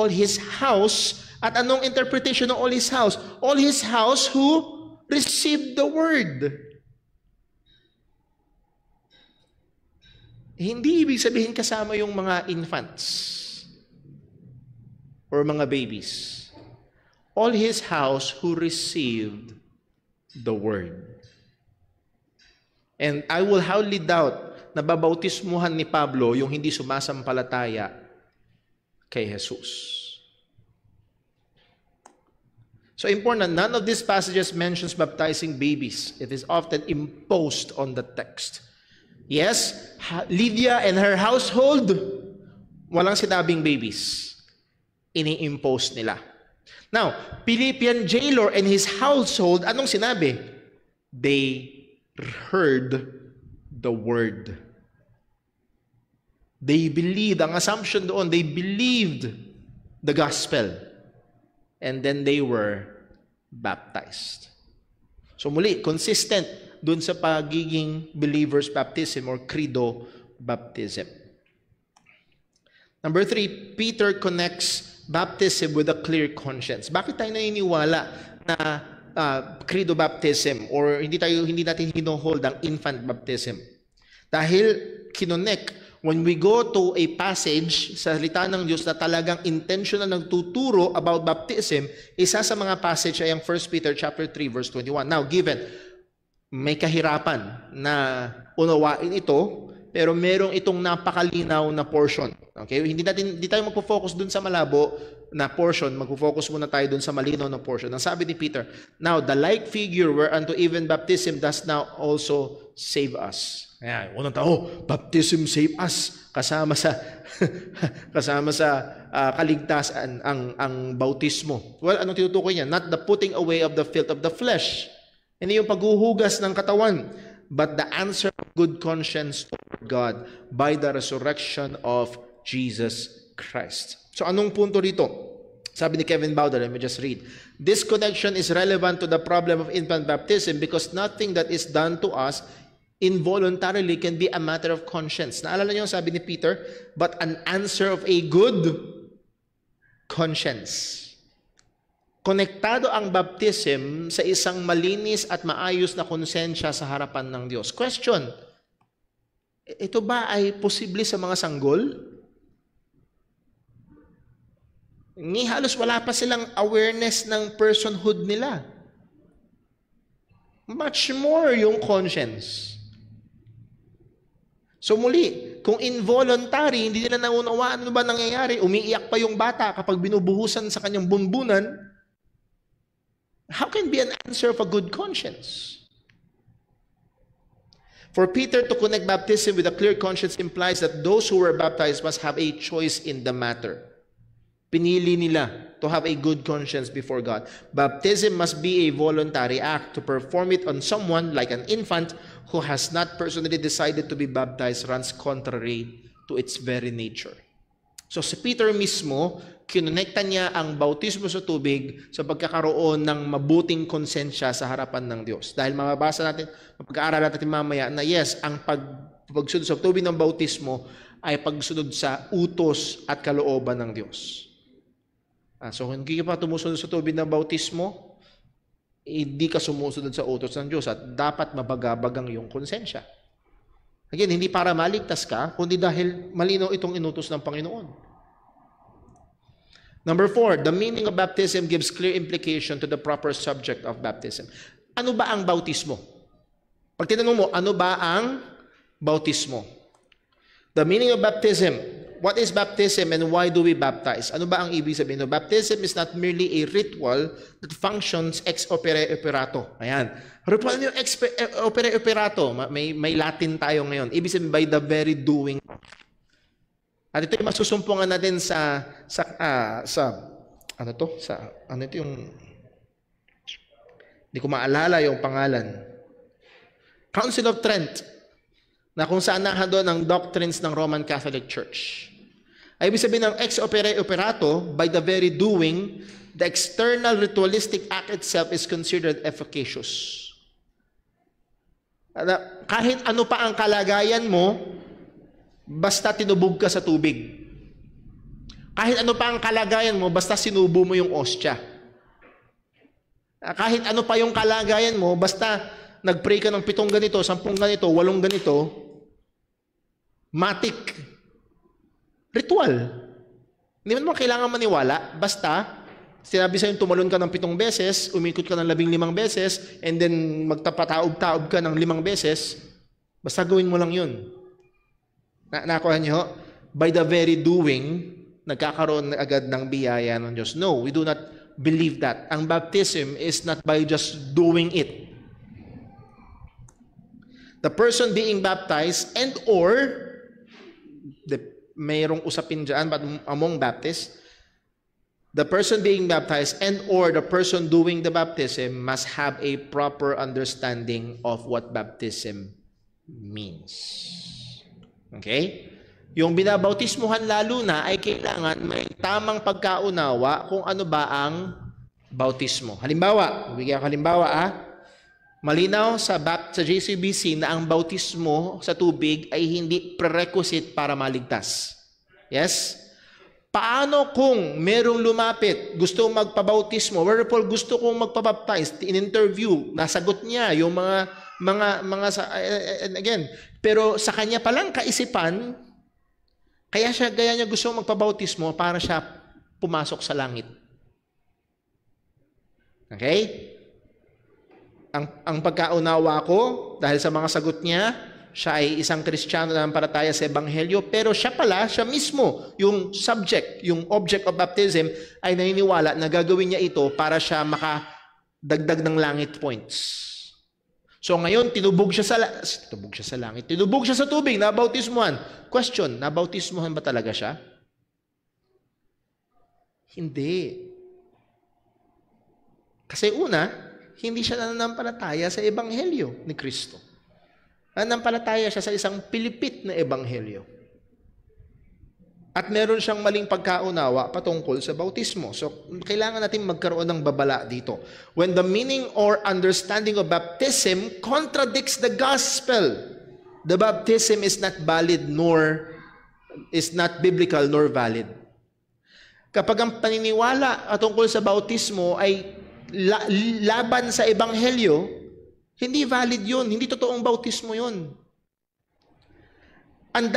his house. At anong interpretation ng all his house? All his house who received the word. Hindi ibig sabihin kasama yung mga infants or mga babies. All his house who received the word. And I will hardly doubt na babautismuhan ni Pablo yung hindi sumasampalataya kay Jesus. So important, none of these passages mentions baptizing babies. It is often imposed on the text. Yes, Lydia and her household, walang sinabing babies. Ini-impose nila. Now, Philippian jailer and his household, anong sinabi? They heard the word. They believed, ang assumption doon, they believed the gospel. And then they were baptized. So muli, consistent dun sa pagiging believer's baptism or credo baptism. Number 3, Peter connects baptism with a clear conscience. Bakit tayo naniniwala na credo baptism or hindi natin hinohold ang infant baptism? Dahil kinonect, when we go to a passage sa salita ng Diyos na talagang intentional nagtuturo about baptism, isa sa mga passage ay ang 1 Peter chapter 3 verse 21. Now, given may kahirapan na unawain ito, pero merong itong napakalinaw na portion. Okay? Hindi tayo magpo-focus dun sa malabo na portion, magpo-focus muna tayo dun sa malinaw na portion. Ang sabi ni Peter, now the like figure whereunto even baptism does now also save us. Ayan, unang tao, baptism save us. Kasama sa kaligtasan ang bautismo. Well, anong tinutukoy niya? Not the putting away of the filth of the flesh. Hindi yung paghuhugas ng katawan, but the answer of good conscience toward God by the resurrection of Jesus Christ. So anong punto rito? Sabi ni Kevin Bowder, let me just read. This connection is relevant to the problem of infant baptism because nothing that is done to us involuntarily can be a matter of conscience. Naalala niyo sabi ni Peter, but an answer of a good conscience. Konektado ang baptism sa isang malinis at maayos na konsensya sa harapan ng Diyos. Question, ito ba ay posible sa mga sanggol? Halos wala pa silang awareness ng personhood nila. Much more yung conscience. So muli, kung involuntary, hindi nila naunawaan ano ba nangyayari, umiiyak pa yung bata kapag binubuhusan sa kanyang bunbunan, how can be an answer of a good conscience? For Peter to connect baptism with a clear conscience implies that those who were baptized must have a choice in the matter. Pinili nila to have a good conscience before God. Baptism must be a voluntary act. To perform it on someone like an infant who has not personally decided to be baptized runs contrary to its very nature. So si Peter mismo, kinonekta niya ang bautismo sa tubig sa pagkakaroon ng mabuting konsensya sa harapan ng Diyos. Dahil mababasa natin, mapag-aaralan natin mamaya na yes, ang pagsunod sa tubig ng bautismo ay pagsunod sa utos at kalooban ng Diyos. So kung hindi ka pa tumusunod sa tubig ng bautismo, hindi ka sumusunod sa utos ng Diyos at dapat mabagabag ang iyong konsensya. Again, hindi para maligtas ka, kundi dahil malinaw itong inutos ng Panginoon. Number 4, the meaning of baptism gives clear implication to the proper subject of baptism. Ano ba ang bautismo? Pag tinanong mo, ano ba ang bautismo? The meaning of baptism. What is baptism and why do we baptize? Ano ba ang ibig sabihin? No, baptism is not merely a ritual that functions ex opere operato. Ayan. Ritual yung ex opere operato. May Latin tayo ngayon. Ibig sabihin by the very doing. At ito yung masusumpungan natin hindi ko maalala yung pangalan. Council of Trent, na kung saan doon ang doctrines ng Roman Catholic Church. Ay ibig sabihin ng ex opere operato, by the very doing, the external ritualistic act itself is considered efficacious. Kahit ano pa ang kalagayan mo, basta tinubog ka sa tubig. Kahit ano pa ang kalagayan mo, basta sinubo mo yung ostya. Kahit ano pa yung kalagayan mo, basta nag-pray ka ng 7 ganito, 10 ganito, 8 ganito, matik. Ritual. Hindi mo naman kailangan maniwala, basta sinabi sa'yo tumalon ka ng 7 beses, umikot ka ng 15 beses, and then magtapataob-taob ka ng 5 beses, basta gawin mo lang yun. Nakuha niyo? By the very doing, nagkakaroon agad ng biyaya ng Diyos. No, we do not believe that. Ang baptism is not by just doing it. The person being baptized and or, mayroong usapin dyan, but among Baptists, the person being baptized and or the person doing the baptism must have a proper understanding of what baptism means. Okay? Yung binabautismuhan lalo na ay kailangan may tamang pagkaunawa kung ano ba ang bautismo. Halimbawa, bigyan ko halimbawa malinaw sa JCBC na ang bautismo sa tubig ay hindi prerequisite para maligtas. Yes? Paano kung merong lumapit, gusto magpabautismo, whereupon gusto kong magpabaptize, in-interview, nasagot niya yung mga again, pero sa kanya palang kaisipan, kaya niya gusto magpabautismo para siya pumasok sa langit. Okay? Ang pagkaunawa ko, dahil sa mga sagot niya, siya ay isang Kristiyano na nampalataya sa Ebanghelyo, pero siya mismo, yung subject, yung object of baptism, ay naniniwala na gagawin niya ito para siya makadagdag ng langit points. So ngayon, tinubog siya sa tubig, nabautismuhan. Question, nabautismuhan ba talaga siya? Hindi. Kasi una, hindi siya nananampalataya sa Ebanghelyo ni Kristo. Nananampalataya siya sa isang pilipit na Ebanghelyo. At meron siyang maling pagkaunawa patungkol sa bautismo. So, kailangan natin magkaroon ng babala dito. When the meaning or understanding of baptism contradicts the gospel, the baptism is not valid nor is not biblical nor valid. Kapag ang paniniwala tungkol sa bautismo ay laban sa Ebanghelyo, hindi valid yun. Hindi totoong bautismo yun. Ang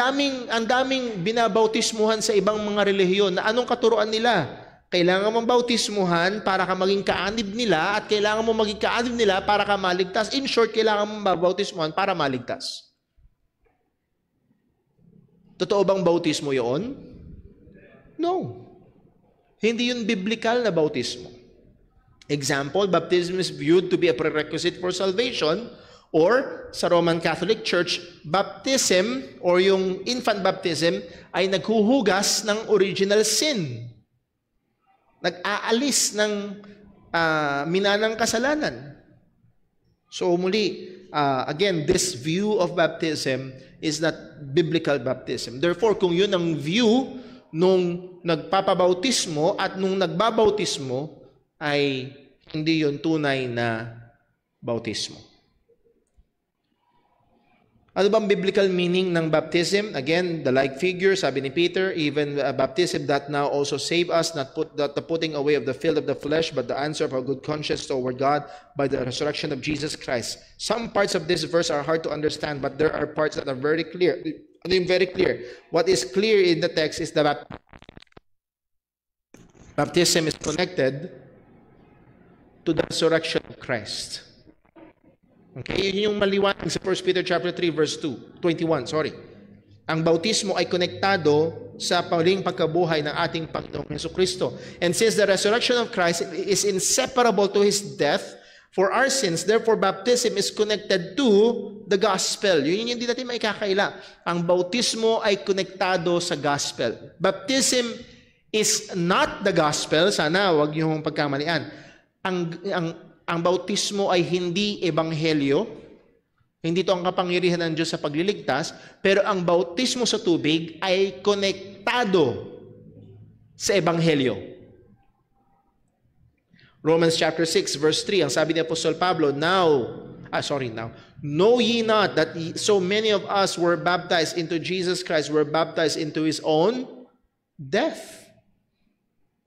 daming binabautismuhan sa ibang mga relihiyon na anong katuruan nila? Kailangan mong bautismuhan para ka maging kaanib nila at kailangan mong maging kaanib nila para ka maligtas. In short, kailangan mong bautismuhan para maligtas. Totoo bang bautismo yun? No. Hindi yun biblical na bautismo. Example, baptism is viewed to be a prerequisite for salvation. Or, sa Roman Catholic Church, baptism or yung infant baptism ay naghuhugas ng original sin. Nag-aalis ng minanang kasalanan. So muli, again, this view of baptism is not biblical baptism. Therefore, kung yun ang view nung nagpapabautismo at nung nagbabautismo, ay hindi yun tunay na bautismo. Ano bang biblical meaning ng baptism? Again, the like figure, sabi ni Peter, even a baptism that now also save us, not the putting away of the filth of the flesh, but the answer of a good conscience toward God by the resurrection of Jesus Christ. Some parts of this verse are hard to understand, but there are parts that are very clear. Very clear. What is clear in the text is that baptism is connected to the resurrection of Christ. Okay, yun yung maliwanag sa 1 Peter chapter 3 verse 21. Ang bautismo ay konektado sa paling pagkabuhay ng ating Panginoong Jesucristo. And since the resurrection of Christ is inseparable to His death for our sins, therefore baptism is connected to the gospel. Yun yung hindi natin maikakaila. Ang bautismo ay konektado sa gospel. Baptism is not the gospel. Sana wag niyo hong pagkamalian. Ang bautismo ay hindi ebanghelyo. Hindi ito ang kapangyarihan ng Diyos sa pagliligtas. Pero ang bautismo sa tubig ay konektado sa ebanghelyo. Romans chapter 6 verse 3, ang sabi ni Apostol Pablo, know ye not that so many of us were baptized into Jesus Christ, were baptized into His own death.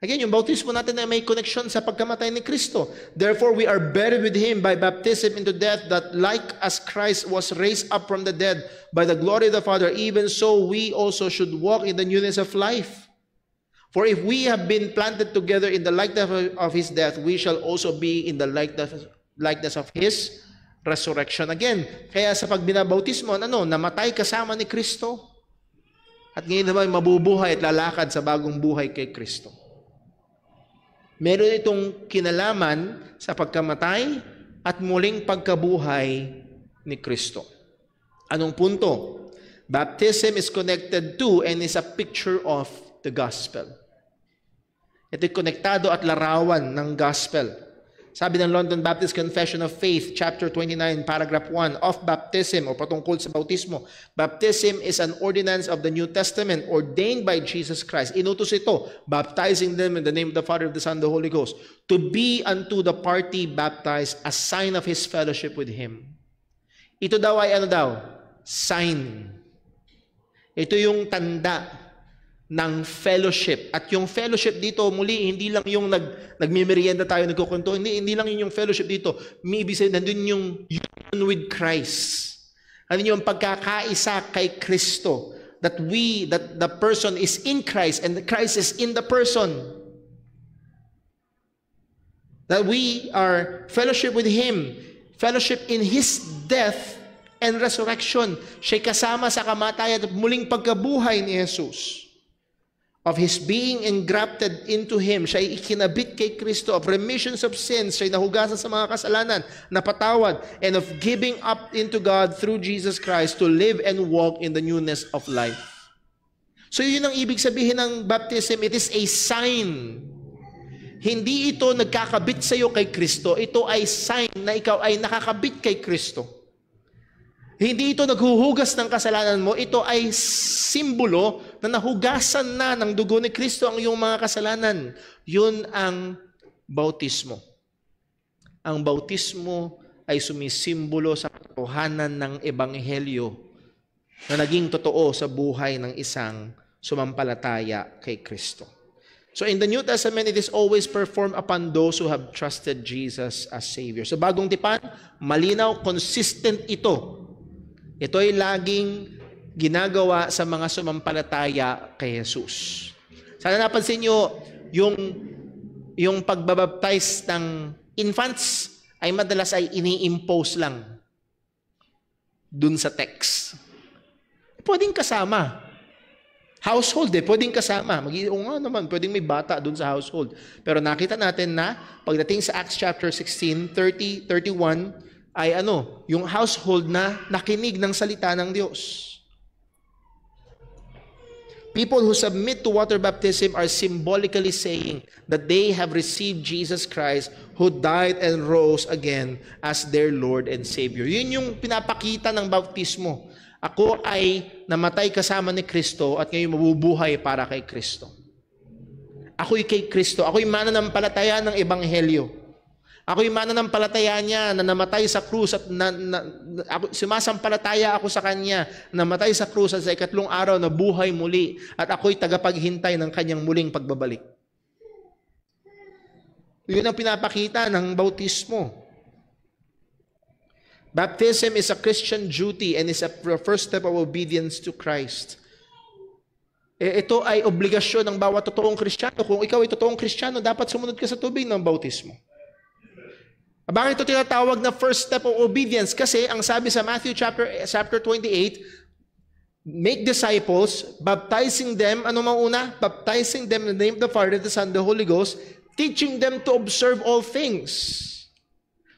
Again, yung bautismo natin ay may connection sa pagkamatay ni Kristo. Therefore, we are buried with Him by baptism into death, that like as Christ was raised up from the dead by the glory of the Father, even so we also should walk in the newness of life. For if we have been planted together in the likeness of His death, we shall also be in the likeness of His resurrection. Again, kaya sa pagbinabautismo, namatay kasama ni Kristo. At ngayon naman mabubuhay at lalakad sa bagong buhay kay Kristo. Meron itong kinalaman sa pagkamatay at muling pagkabuhay ni Kristo. Anong punto? Baptism is connected to and is a picture of the gospel. Ito'y konektado at larawan ng gospel. Sabi ng London Baptist Confession of Faith, chapter 29, paragraph 1, of baptism, o patungkol sa bautismo. Baptism is an ordinance of the New Testament ordained by Jesus Christ. Inutos ito, baptizing them in the name of the Father, of the Son, and the Holy Ghost, to be unto the party baptized a sign of His fellowship with Him. Ito daw ay sign. Ito yung tanda ng fellowship. At yung fellowship dito, muli, hindi lang yung nagmimerienda tayo, nagkukunto. Hindi lang yung fellowship dito. May ibig sabihin, nandun yung union with Christ. Ano yung pagkakaisa kay Kristo. That the person is in Christ and the Christ is in the person. That we are fellowship with Him. Fellowship in His death and resurrection. Siya'y kasama sa kamatayan at muling pagkabuhay ni Jesus. Of His being engrafted into Him. Siya'y ikinabit kay Kristo. Of remissions of sins. Siya'y nahugasan sa mga kasalanan. Napatawad. And of giving up into God through Jesus Christ to live and walk in the newness of life. So yun ang ibig sabihin ng baptism. It is a sign. Hindi ito nagkakabit sa iyo kay Kristo. Ito ay sign na ikaw ay nakakabit kay Kristo. Hindi ito naghuhugas ng kasalanan mo. Ito ay simbolo na nahugasan na ng dugo ni Kristo ang iyong mga kasalanan. Yun ang bautismo. Ang bautismo ay sumisimbolo sa katotohanan ng ebanghelyo na naging totoo sa buhay ng isang sumampalataya kay Kristo. So in the New Testament, it is always performed upon those who have trusted Jesus as Savior. So bagong tipan, malinaw, consistent ito. Ito ay laging ginagawa sa mga sumampalataya kay Jesus. Sana napansin nyo, yung pagbabaptize ng infants ay madalas ay ini-impose lang dun sa text. Pwedeng kasama. Household pwedeng kasama. Pwedeng may bata dun sa household. Pero nakita natin na pagdating sa Acts chapter 16, 30, 31, ay yung household na nakinig ng salita ng Diyos. People who submit to water baptism are symbolically saying that they have received Jesus Christ who died and rose again as their Lord and Savior. Yun yung pinapakita ng baptismo. Ako ay namatay kasama ni Kristo at ngayon mabubuhay para kay Kristo. Ako'y kay Kristo. Ako'y mananampalataya ng Ebanghelyo. Ako'y mananampalataya niya na namatay sa krus at sumasampalataya ako sa Kanya, namatay sa krus at sa ikatlong araw na buhay muli at ako'y tagapaghintay ng Kanyang muling pagbabalik. Yun ang pinapakita ng bautismo. Baptism is a Christian duty and is a first step of obedience to Christ. Ito ay obligasyon ng bawat totoong Kristiyano. Kung ikaw ay totoong Kristiyano, dapat sumunod ka sa tubig ng bautismo. Bakit ito tinatawag na first step of obedience? Kasi ang sabi sa Matthew chapter 28, make disciples, baptizing them, baptizing them in the name of the Father, the Son, the Holy Ghost, teaching them to observe all things.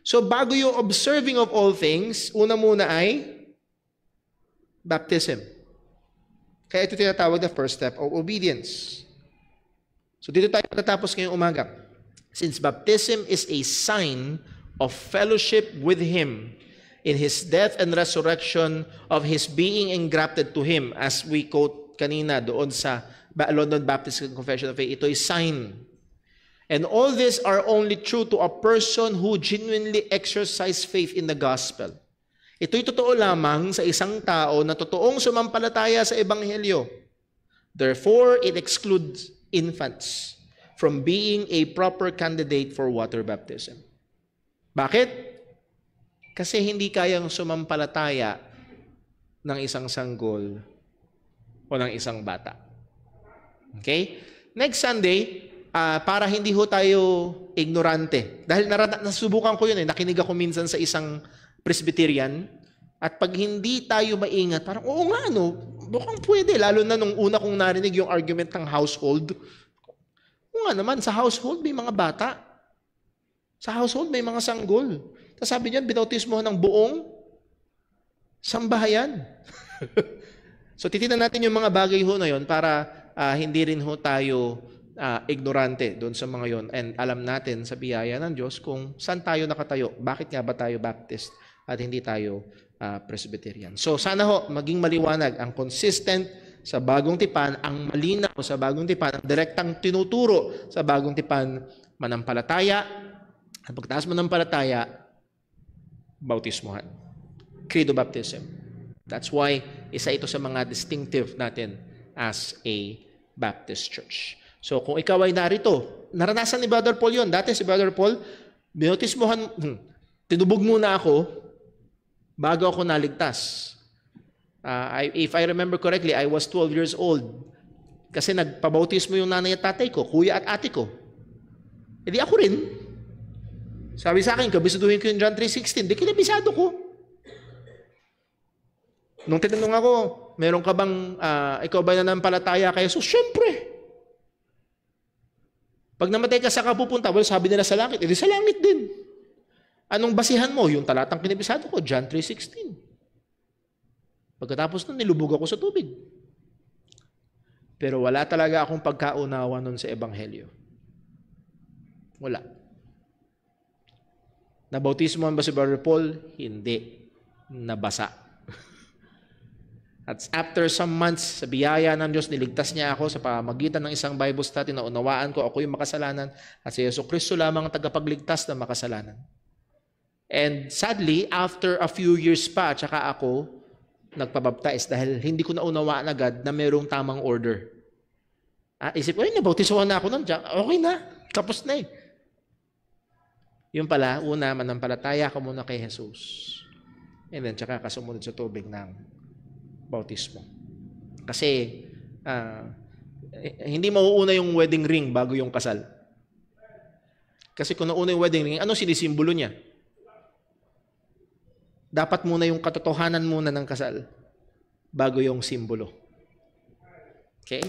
So bago yung observing of all things, una muna ay baptism. Kaya ito tinatawag na first step of obedience. So dito tayo matatapos ngayong umaga. Since baptism is a sign of fellowship with Him in His death and resurrection, of His being engrafted to Him, as we quote kanina doon sa London Baptist Confession of Faith, ito ay sign. And all this are only true to a person who genuinely exercise faith in the gospel. Ito'y totoo lamang sa isang tao na totoong sumampalataya sa Ebanghelyo. Therefore, it excludes infants. from being a proper candidate for water baptism. Bakit? Kasi hindi kayang sumampalataya ng isang sanggol o ng isang bata. Okay? Next Sunday, para hindi ho tayo ignorante. Dahil nasubukan ko yun nakinig ako minsan sa isang Presbyterian, at pag hindi tayo maingat, parang, oo nga, mukhang pwede. Lalo na nung una kong narinig yung argument ng household. Oo nga naman, sa household may mga bata. Sa household may mga sanggol. Tapos sabi niyan, binautismo ng buong sambahayan. So titignan natin yung mga bagay ho na yun para hindi rin ho tayo ignorante doon sa mga yon, and alam natin sa biyaya ng Diyos kung saan tayo nakatayo. Bakit nga ba tayo Baptist at hindi tayo Presbyterian? So sana ho maging maliwanag ang consistent sa Bagong Tipan, ang malinaw sa Bagong Tipan, ang direktang tinuturo sa Bagong Tipan, manampalataya, at pagkatapos manampalataya, bautismuhan. Credo baptism. That's why isa ito sa mga distinctive natin as a Baptist church. So kung ikaw ay narito, naranasan ni Brother Paul yun. Dati si Brother Paul, binautismuhan, tinubog muna ako bago ako naligtas. If I remember correctly, I was 12 years old. Kasi nagpabautismo yung nanay at tatay ko, kuya at ate ko. E di ako rin. Sabi sa akin, kabisuduhin ko yung John 3:16. Di kinabisado ko. Nung tinanong ako, meron ka bang, ikaw ba nanampalataya kay Jesus? Siyempre. Pag namatay ka, saan ka pupunta? Well, sabi nila sa langit. Edi sa langit din. Anong basihan mo? Yung talatang kinabisado ko, John 3:16. Pagkatapos nun, nilubog ako sa tubig. Pero wala talaga akong pagkaunawa nun sa Ebanghelyo. Wala. Nabautismohan ba si Brother Paul? Hindi. Nabasa. At after some months, sa biyaya ng Diyos, niligtas niya ako sa pamamagitan ng isang Bible study na unawaan ko ako yung makasalanan at si Jesucristo lamang ang tagapagligtas ng makasalanan. And sadly, after a few years pa, tsaka ako nagpabaptize dahil hindi ko naunawaan agad na mayroong tamang order. Isip ko, nabautismohan na ako nun. Okay na. Tapos na eh. Yung pala, una, manampalataya ka muna kay Jesus. And then, tsaka kasumunod sa tubig ng bautismo. Kasi, hindi mauuna yung wedding ring bago yung kasal. Kasi kung nauna yung wedding ring, ano sinisimbolo niya? Dapat muna yung katotohanan muna ng kasal bago yung simbolo. Okay?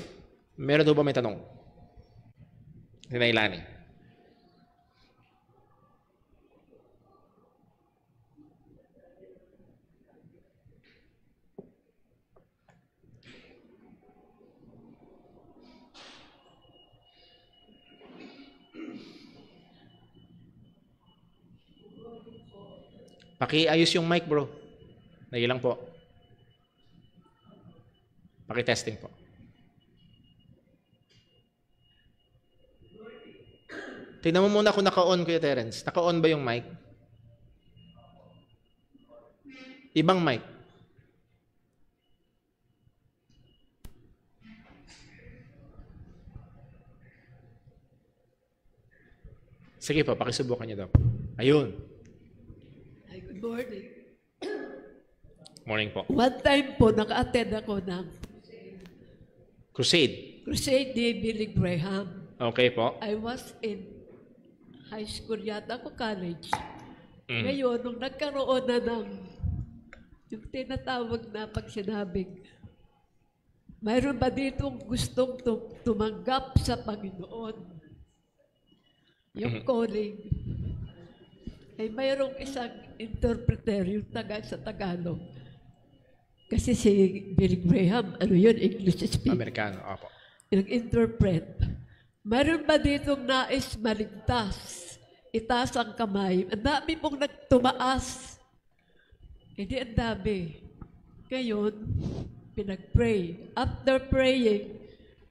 Meron ba may tanong? Sinailani. Pakiayos yung mic, bro. Nagilang po. Paki-testing po. Tingnan mo muna kung naka-on, Kuya Terence. Naka-on ba yung mic? Ibang mic. Sige po, pakisubukan niyo daw. Ayun. Good morning. Morning po. One time po, naka-attend ako ng Crusade. crusade ni Billy Graham. Okay po. I was in high school yata ako, college. Ngayon, nung nagkaroon na ng yung tinatawag na pag sinabing, mayroon ba ditong gustong tumanggap sa Panginoon? Yung calling. Ay mayroong isang interpreter, yung sa Tagalog. Kasi si Billy Graham, English speaker. Amerikano, opo. Nag-interpret. Mayroon ba ditong nais maligtas? Itaas ang kamay. Ang dami pong nagtumaas. Hindi ang dami. Ngayon, pinag-pray. After praying,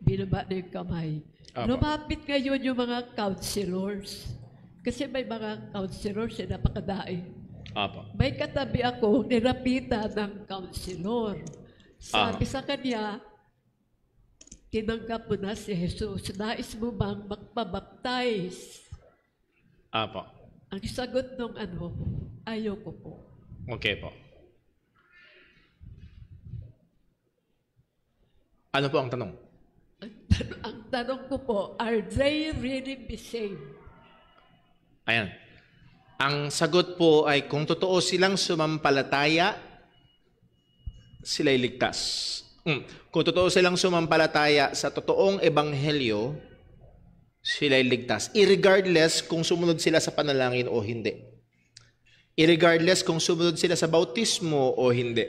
binaba na yung kamay. Opo. Lumapit ngayon yung mga counselors. Kasi may mga counselors na napakadaing. Opo. May katabi ako, nilapitan ng counselor. Sabi sa kanya, tinanggap mo na si Jesus, nais mo bang magpabaptize? Apo. Ang sagot ng ayoko po. Okay po. Ano po ang tanong? Ang tanong ko po, are they really be saved? Ayan. Ang sagot po ay kung totoo silang sumampalataya, sila'y ligtas. Kung totoo silang sumampalataya sa totoong ebanghelyo, sila'y ligtas. Irregardless kung sumunod sila sa panalangin o hindi. Irregardless kung sumunod sila sa bautismo o hindi.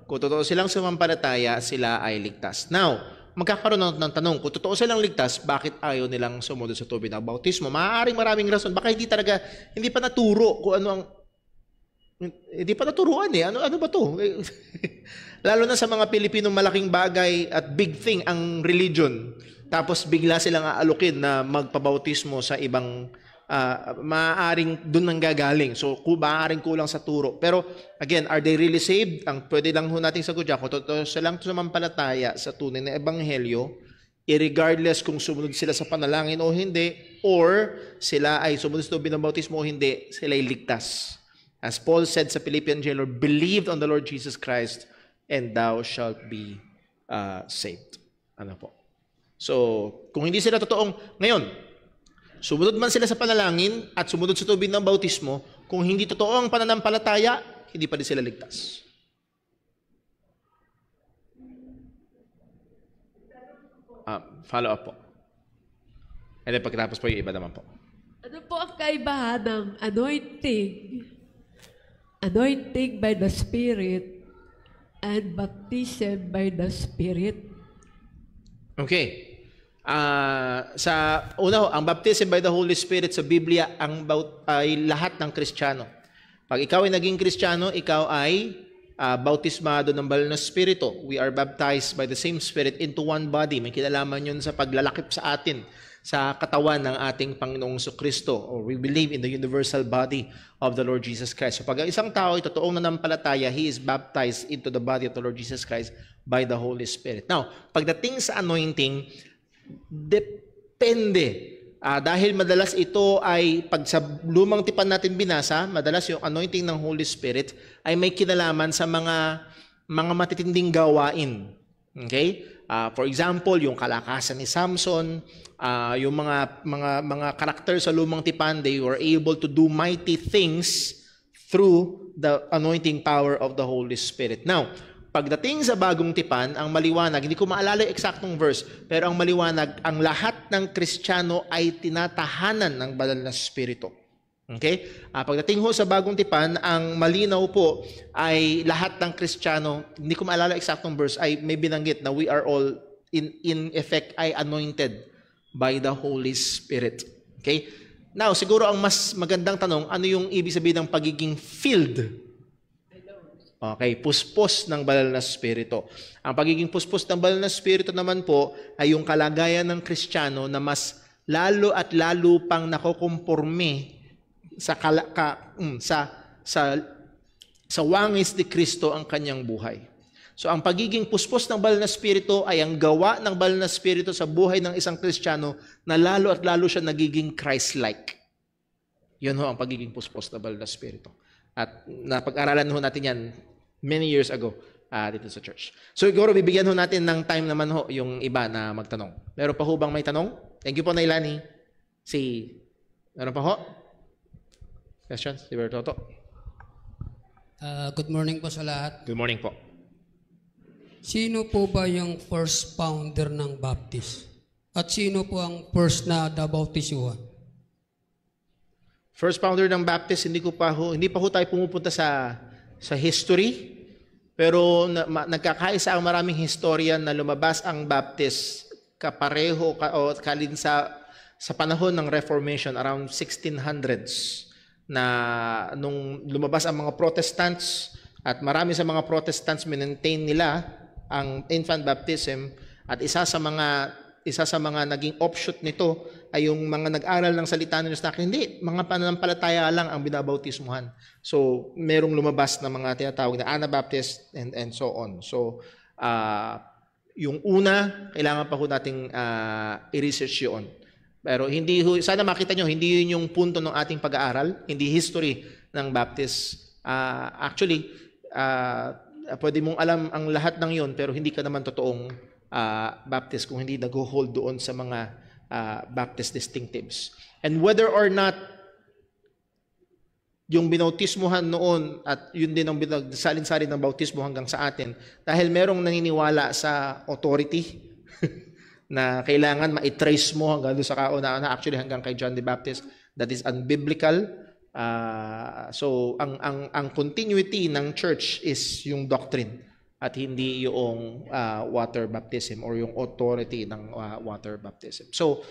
Kung totoo silang sumampalataya, sila ay ligtas. Now, magkakaroon ng tanong, kung totoo silang ligtas, bakit ayaw nilang sumunod sa tubig ng bautismo? Maaaring maraming rason. Baka hindi pa naturo kung ano ang hindi pa naturuan eh. Ano ba to? Lalo na sa mga Pilipinong malaking bagay at big thing ang religion. Tapos bigla silang aalukin na magpabautismo sa ibang maaaring doon nang gagaling. So, maaaring kulang sa turo. Pero, again, are they really saved? Ang pwede lang ho nating sagot dyan, kung totoo silang sumampalataya sa tunay na ebanghelyo, irregardless kung sumunod sila sa panalangin o hindi, or sila ay sumunod sa tubig ng bautismo o hindi, sila ay ligtas. As Paul said sa Philippian jailer, believed on the Lord Jesus Christ, and thou shalt be saved. Ano po? So, kung hindi sila totoong, ngayon, sumunod man sila sa panalangin at sumunod sa tubig ng bautismo, kung hindi totoo ang pananampalataya, hindi pa din sila ligtas. Follow up po. And then pagkatapos po yung iba naman po. Ano po ang kaibahan ng anointing by the Spirit and baptism by the Spirit? Okay. Sa una, ang baptism by the Holy Spirit sa Biblia ay lahat ng Kristiyano. Pag ikaw ay naging Kristiyano, ikaw ay bautismado ng banal na Espiritu. We are baptized by the same Spirit into one body. May kinalaman yun sa paglalakip sa atin sa katawan ng ating Panginoong Kristo, or we believe in the universal body of the Lord Jesus Christ. So pag ang isang tao ay totoong nanampalataya, he is baptized into the body of the Lord Jesus Christ by the Holy Spirit. Now, pagdating sa anointing, depende. Dahil madalas ito ay, pag sa lumang tipan natin binasa, madalas yung anointing ng Holy Spirit ay may kinalaman sa mga matitinding gawain. Okay? For example, yung kalakasan ni Samson, yung mga karakter sa lumang tipan, they were able to do mighty things through the anointing power of the Holy Spirit. Now, pagdating sa bagong tipan, ang maliwanag, hindi ko maalala yung eksaktong verse, pero ang maliwanag, ang lahat ng Kristiyano ay tinatahanan ng banal na Espiritu. Okay? Pagdating ho sa bagong tipan, ang malinaw po ay lahat ng Kristiyano, hindi ko maalala eksaktong verse, ay may binanggit na we are all in effect ay anointed by the Holy Spirit. Okay? Now, siguro ang mas magandang tanong, ano yung ibig sabihin ng pagiging filled? Okay, puspos ng banal na Espiritu. Ang pagiging puspos ng banal na Espiritu naman po ay yung kalagayan ng Kristiyano na mas lalo at lalo pang nakokonforme sa wangis ni Kristo ang kanyang buhay. So ang pagiging puspos ng banal na Espiritu ay ang gawa ng banal na Espiritu sa buhay ng isang Kristiyano na lalo at lalo siya nagiging Christ-like. Yun ho ang pagiging puspos ng banal na Espiritu. At napag-aralan ho natin yan many years ago dito sa church. So siguro bibigyan ho natin ng time naman ho yung iba na magtanong. Meron pa ho bang may tanong? Thank you po, Nailani. Meron pa ho? Questions? Toto? Good morning po sa lahat. Good morning po. Sino po ba yung first founder ng Baptist? At sino po ang first na nabautisuhan? First founder ng Baptist, hindi pa ho tayo pumupunta sa history, pero nagkakaisa ang maraming historian na lumabas ang Baptist kapareho o kalin sa panahon ng Reformation around 1600s na nung lumabas ang mga Protestants at marami sa mga Protestants maintain nila ang infant baptism at isa sa mga naging offshoot nito ay yung mga nag-aral ng salita ng Diyos na hindi, mga pananampalataya lang ang binabautismuhan. So, merong lumabas na mga tinatawag na Anabaptist and so on. So, Yung una, kailangan pa ho nating i-research yun. Pero hindi ho, sana makita nyo, hindi yun yung punto ng ating pag-aaral, hindi history ng Baptist. Actually, pwede mong alam ang lahat ng yun, pero hindi ka naman totoong Baptist kung hindi nag-hold doon sa mga Baptist distinctives. And whether or not yung binautismuhan noon at yun din ang salin-salin ng bautismo hanggang sa atin, dahil merong naniniwala sa authority na kailangan ma-trace mo hanggang doon sa kauna-una, actually hanggang kay John the Baptist, that is unbiblical. So ang continuity ng church is yung doctrine at hindi yung water baptism or yung authority ng water baptism. So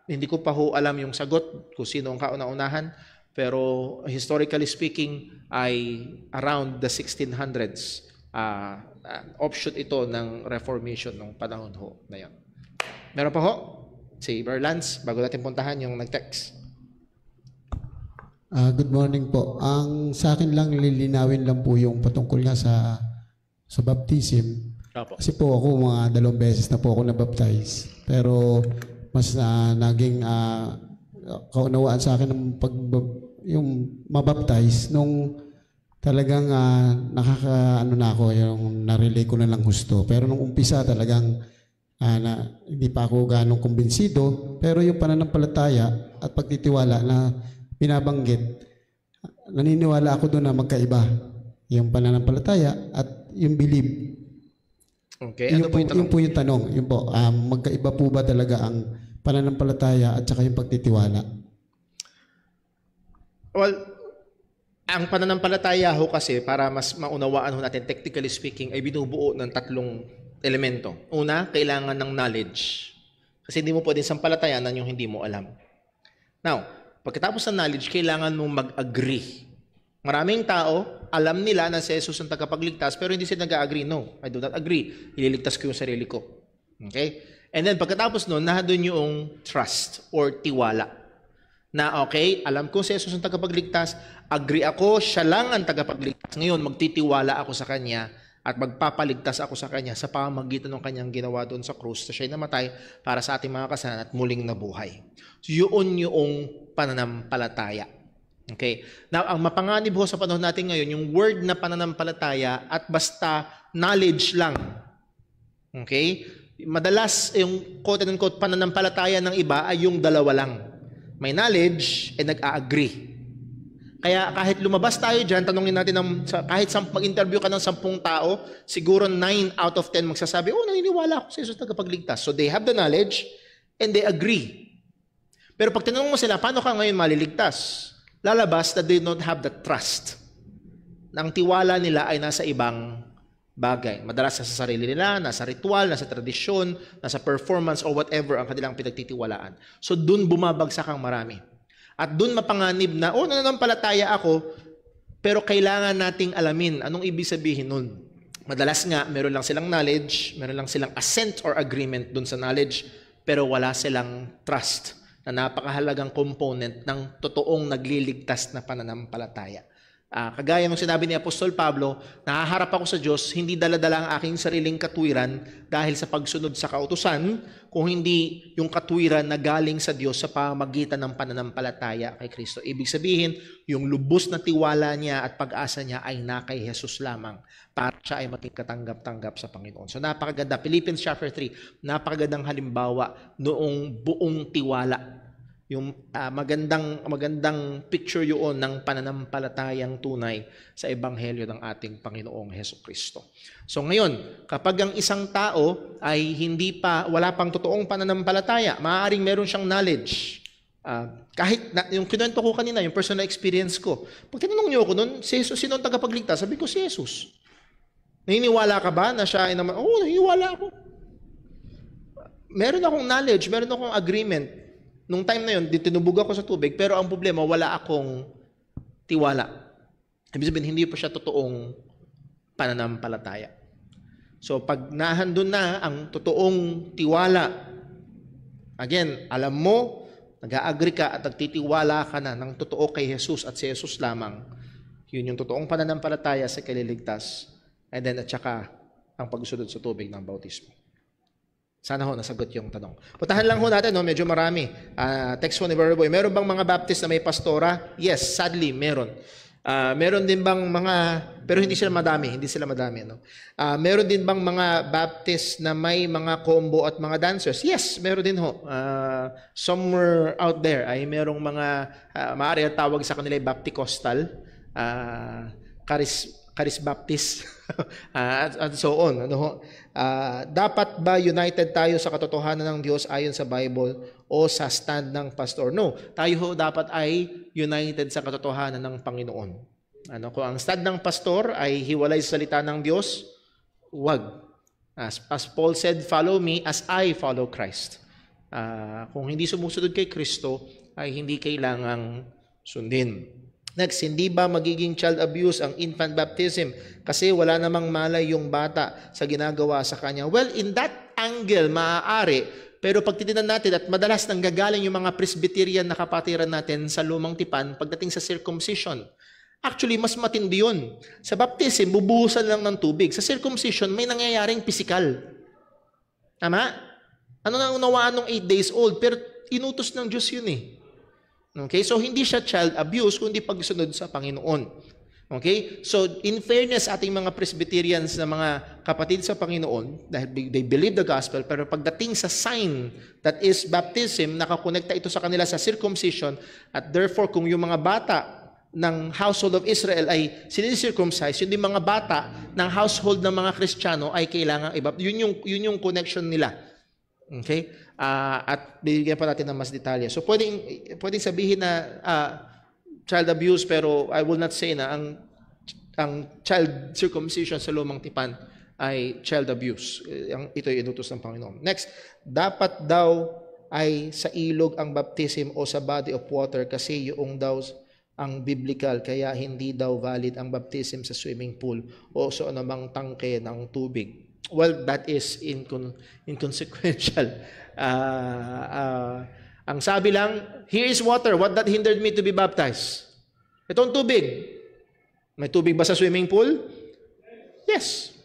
hindi ko pa ho alam yung sagot kung sino ang kauna-unahan, pero historically speaking ay around the 1600s, offshoot ito ng Reformation ng panahon ho na yan. Meron pa ho? Si Berlance, bago natin puntahan yung nag-text. Good morning po. Ang sa akin lang, lilinawin lang po yung patungkol nga sa baptism. Opo. Kasi po ako, mga 2 beses na po ako nabaptize. Pero mas naging kaunawaan sa akin ng yung mabaptize nung talagang nakakaano na ako, yung narelay ko na lang gusto. Pero nung umpisa talagang hindi pa ako ganong kumbinsido, pero yung pananampalataya at pagtitiwala na binabanggit, naniniwala ako doon na magkaiba yung pananampalataya at yung believe. Okay, ano po yung tanong? Yun po yung tanong. Yun po, magkaiba po ba talaga ang pananampalataya at saka yung pagtitiwala? Well, ang pananampalataya ho kasi, para mas maunawaan ho natin, technically speaking, ay binubuo ng 3 elemento. Una, kailangan ng knowledge. Kasi hindi mo pwedeng sampalatayanan yung hindi mo alam. Now, pagkatapos ng knowledge, kailangan mong mag-agree. Maraming tao, alam nila na si Jesus ang tagapagligtas, pero hindi sila nag-agree. No, I do not agree. Ililigtas ko yung sarili ko. Okay? And then, pagkatapos nun, nahadun yung trust or tiwala. Na okay, alam ko si Jesus ang tagapagligtas, agree ako, siya lang ang tagapagligtas. Ngayon, magtitiwala ako sa Kanya at magpapaligtas ako sa Kanya sa pamamagitan ng Kanyang ginawa doon sa krus na siya'y namatay para sa ating mga kasalanan at muling nabuhay. So, yun yung pananampalataya. Okay? Now, ang mapanganib ho sa panahon natin ngayon, yung word na pananampalataya at basta knowledge lang. Okay? Madalas, yung quote-unquote pananampalataya ng iba ay yung dalawa lang. May knowledge and nag-a-agree. Kaya kahit lumabas tayo dyan, tanongin natin, kahit mag-interview ka ng 10 tao, siguro 9 out of 10 magsasabi, naniniwala ako sa Jesus tagapagligtas. So they have the knowledge and they agree. Pero pag tinanong mo sila, paano ka ngayon maliligtas? Lalabas that they don't have the trust. Ang tiwala nila ay nasa ibang bagay. Madalas nasa sarili nila, nasa ritual, nasa tradisyon, nasa performance or whatever ang kanilang pinagtitiwalaan. So dun bumabagsak ang marami. At dun mapanganib na, nananampalataya ako, pero kailangan nating alamin anong ibig sabihin nun. Madalas nga, meron lang silang knowledge, meron lang silang assent or agreement dun sa knowledge, pero wala silang trust na napakahalagang component ng totoong nagliligtas na pananampalataya. Kagaya ng sinabi ni Apostol Pablo, nahaharap ako sa Diyos, hindi dala-dala ang aking sariling katwiran dahil sa pagsunod sa kautusan, kung hindi yung katwiran na galing sa Diyos sa pamamagitan ng pananampalataya kay Kristo. Ibig sabihin, yung lubos na tiwala niya at pag-asa niya ay na kay Jesus lamang para siya ay maging katanggap-tanggap sa Panginoon. So napakaganda. Philippians chapter 3, napakagandang halimbawa noong buong tiwala. Yung magandang picture yun ng pananampalatayang tunay sa ebanghelyo ng ating Panginoong Hesukristo. So ngayon, kapag ang isang tao ay wala pang totoong pananampalataya, maaaring meron siyang knowledge. Kahit yung kinuwento ko kanina, yung personal experience ko, pag tinanong niyo ako nun, si Jesus, sino ang tagapagligtas? Sabi ko, si Jesus. Naniniwala ka ba na siya ay naman? Oo, naniniwala ako. Meron akong knowledge, meron akong agreement. Nung time na yun, tinubog ako sa tubig, pero ang problema, wala akong tiwala. Ibig sabihin, hindi pa siya totoong pananampalataya. So, pag nahandun na ang totoong tiwala, again, alam mo, nag-a-agree ka at nagtitiwala ka na ng totoo kay Jesus at si Jesus lamang, yun yung totoong pananampalataya sa kaliligtas, and then at saka ang pagsunod sa tubig ng bautismo. Sana ho, nasagot yung tanong. Puntahan lang ho natin, no? Medyo marami. Text ho ni Brother Boy, meron bang mga Baptist na may pastora? Yes, sadly, meron. Meron din bang mga, pero hindi sila madami, no? Meron din bang mga Baptist na may mga combo at mga dancers? Yes, meron din ho. Somewhere out there ay merong mga, maaari tawag sa kanila Bapticostal, Charis Baptist, and so on. Ano ho? Dapat ba united tayo sa katotohanan ng Diyos ayon sa Bible o sa stand ng pastor? No, tayo ho dapat ay united sa katotohanan ng Panginoon. Ano, kung ang stand ng pastor ay hiwalay sa salita ng Diyos, wag. As Paul said, follow me as I follow Christ. Kung hindi sumusunod kay Kristo, ay hindi kailangang sundin. Next, hindi ba magiging child abuse ang infant baptism kasi wala namang malay yung bata sa ginagawa sa kanya? Well, in that angle, maaari. Pero pag titinan natin at madalas nanggagaling yung mga Presbyterian na kapatiran natin sa lumang tipan pagdating sa circumcision. Actually, mas matindi yun. Sa baptism, bubuhusan lang ng tubig. Sa circumcision, may nangyayaring physical. Tama? Ano nang unawaan ng 8 days old? Pero inutos ng Diyos yun eh. Okay? So, hindi siya child abuse, kundi pagsunod sa Panginoon. Okay? So, in fairness, ating mga Presbyterians na mga kapatid sa Panginoon, dahil they believe the gospel, pero pagdating sa sign that is baptism, nakakonekta ito sa kanila sa circumcision, at therefore, kung yung mga bata ng household of Israel ay sinicircumcise, yung mga bata ng household ng mga Kristiyano ay kailangan iba. Yun yung connection nila. Okay? At bibigyan pa natin ng mas detalye. So, pwedeng sabihin na child abuse, pero I will not say na ang child circumcision sa lumang tipan ay child abuse. Ito ay inutos ng Panginoon. Next, dapat daw ay sa ilog ang baptism o sa body of water kasi yung daw ang biblical, kaya hindi daw valid ang baptism sa swimming pool o sa anumang tangke ng tubig. Well, that is inconsequential. Ang sabi lang, here is water. What that hindered me to be baptized? Itong tubig. May tubig ba sa swimming pool? Yes.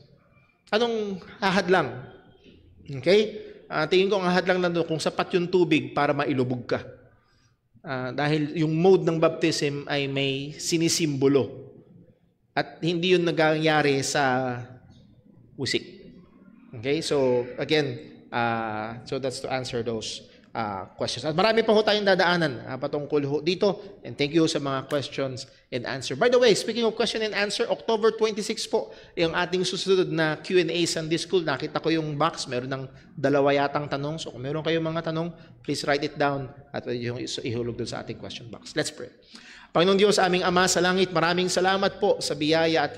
Anong hahadlang? Okay? Tingin ko ang hahadlang nandun kung sapat yung tubig para mailubog ka. Dahil yung mode ng baptism ay may sinisimbolo. At hindi yun nangyayari sa usik. Okay, so again, so that's to answer those questions. At marami pa ho tayong dadaanan patungkol ho dito. And thank you sa mga questions and answer. By the way, speaking of question and answer, October 26 po, yung ating susunod na Q&A Sunday School. Nakita ko yung box, meron ng 2 yatang tanong. So kung meron kayong mga tanong, please write it down at yung ihulog doon sa ating question box. Let's pray. Panginoong Diyos, aming Ama sa langit, maraming salamat po sa biyaya at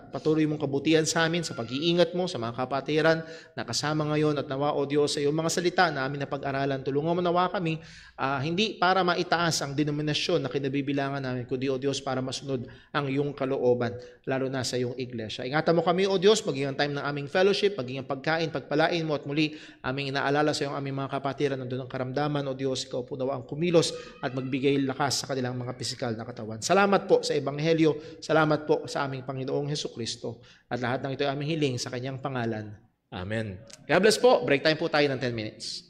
patuloy mong kabutihan sa amin, sa pag-iingat mo, sa mga kapatiran na kasama ngayon at nawa, O Diyos, sa iyong mga salita na amin na pag-aralan. Tulungan mo nawa kami, hindi para maitaas ang denominasyon na kinabibilangan namin, kundi, O Diyos, para masunod ang iyong kalooban, lalo na sa iyong iglesia. Ingatan mo kami, O Diyos, maging ang time ng aming fellowship, maging ang pagkain, pagpalain mo, at muli aming inaalala sa iyong aming mga kapatiran, nandun ang karamdaman, O Diyos, ikaw po nawa ang kumilos at magbigay lakas sa kanilang mga pisikal na katawan. Salamat po sa Ebanghelyo. Salamat po sa aming Panginoong Hesukristo. At lahat ng ito ay aming hiling sa kanyang pangalan. Amen. God bless po. Break time po tayo ng 10 minutes.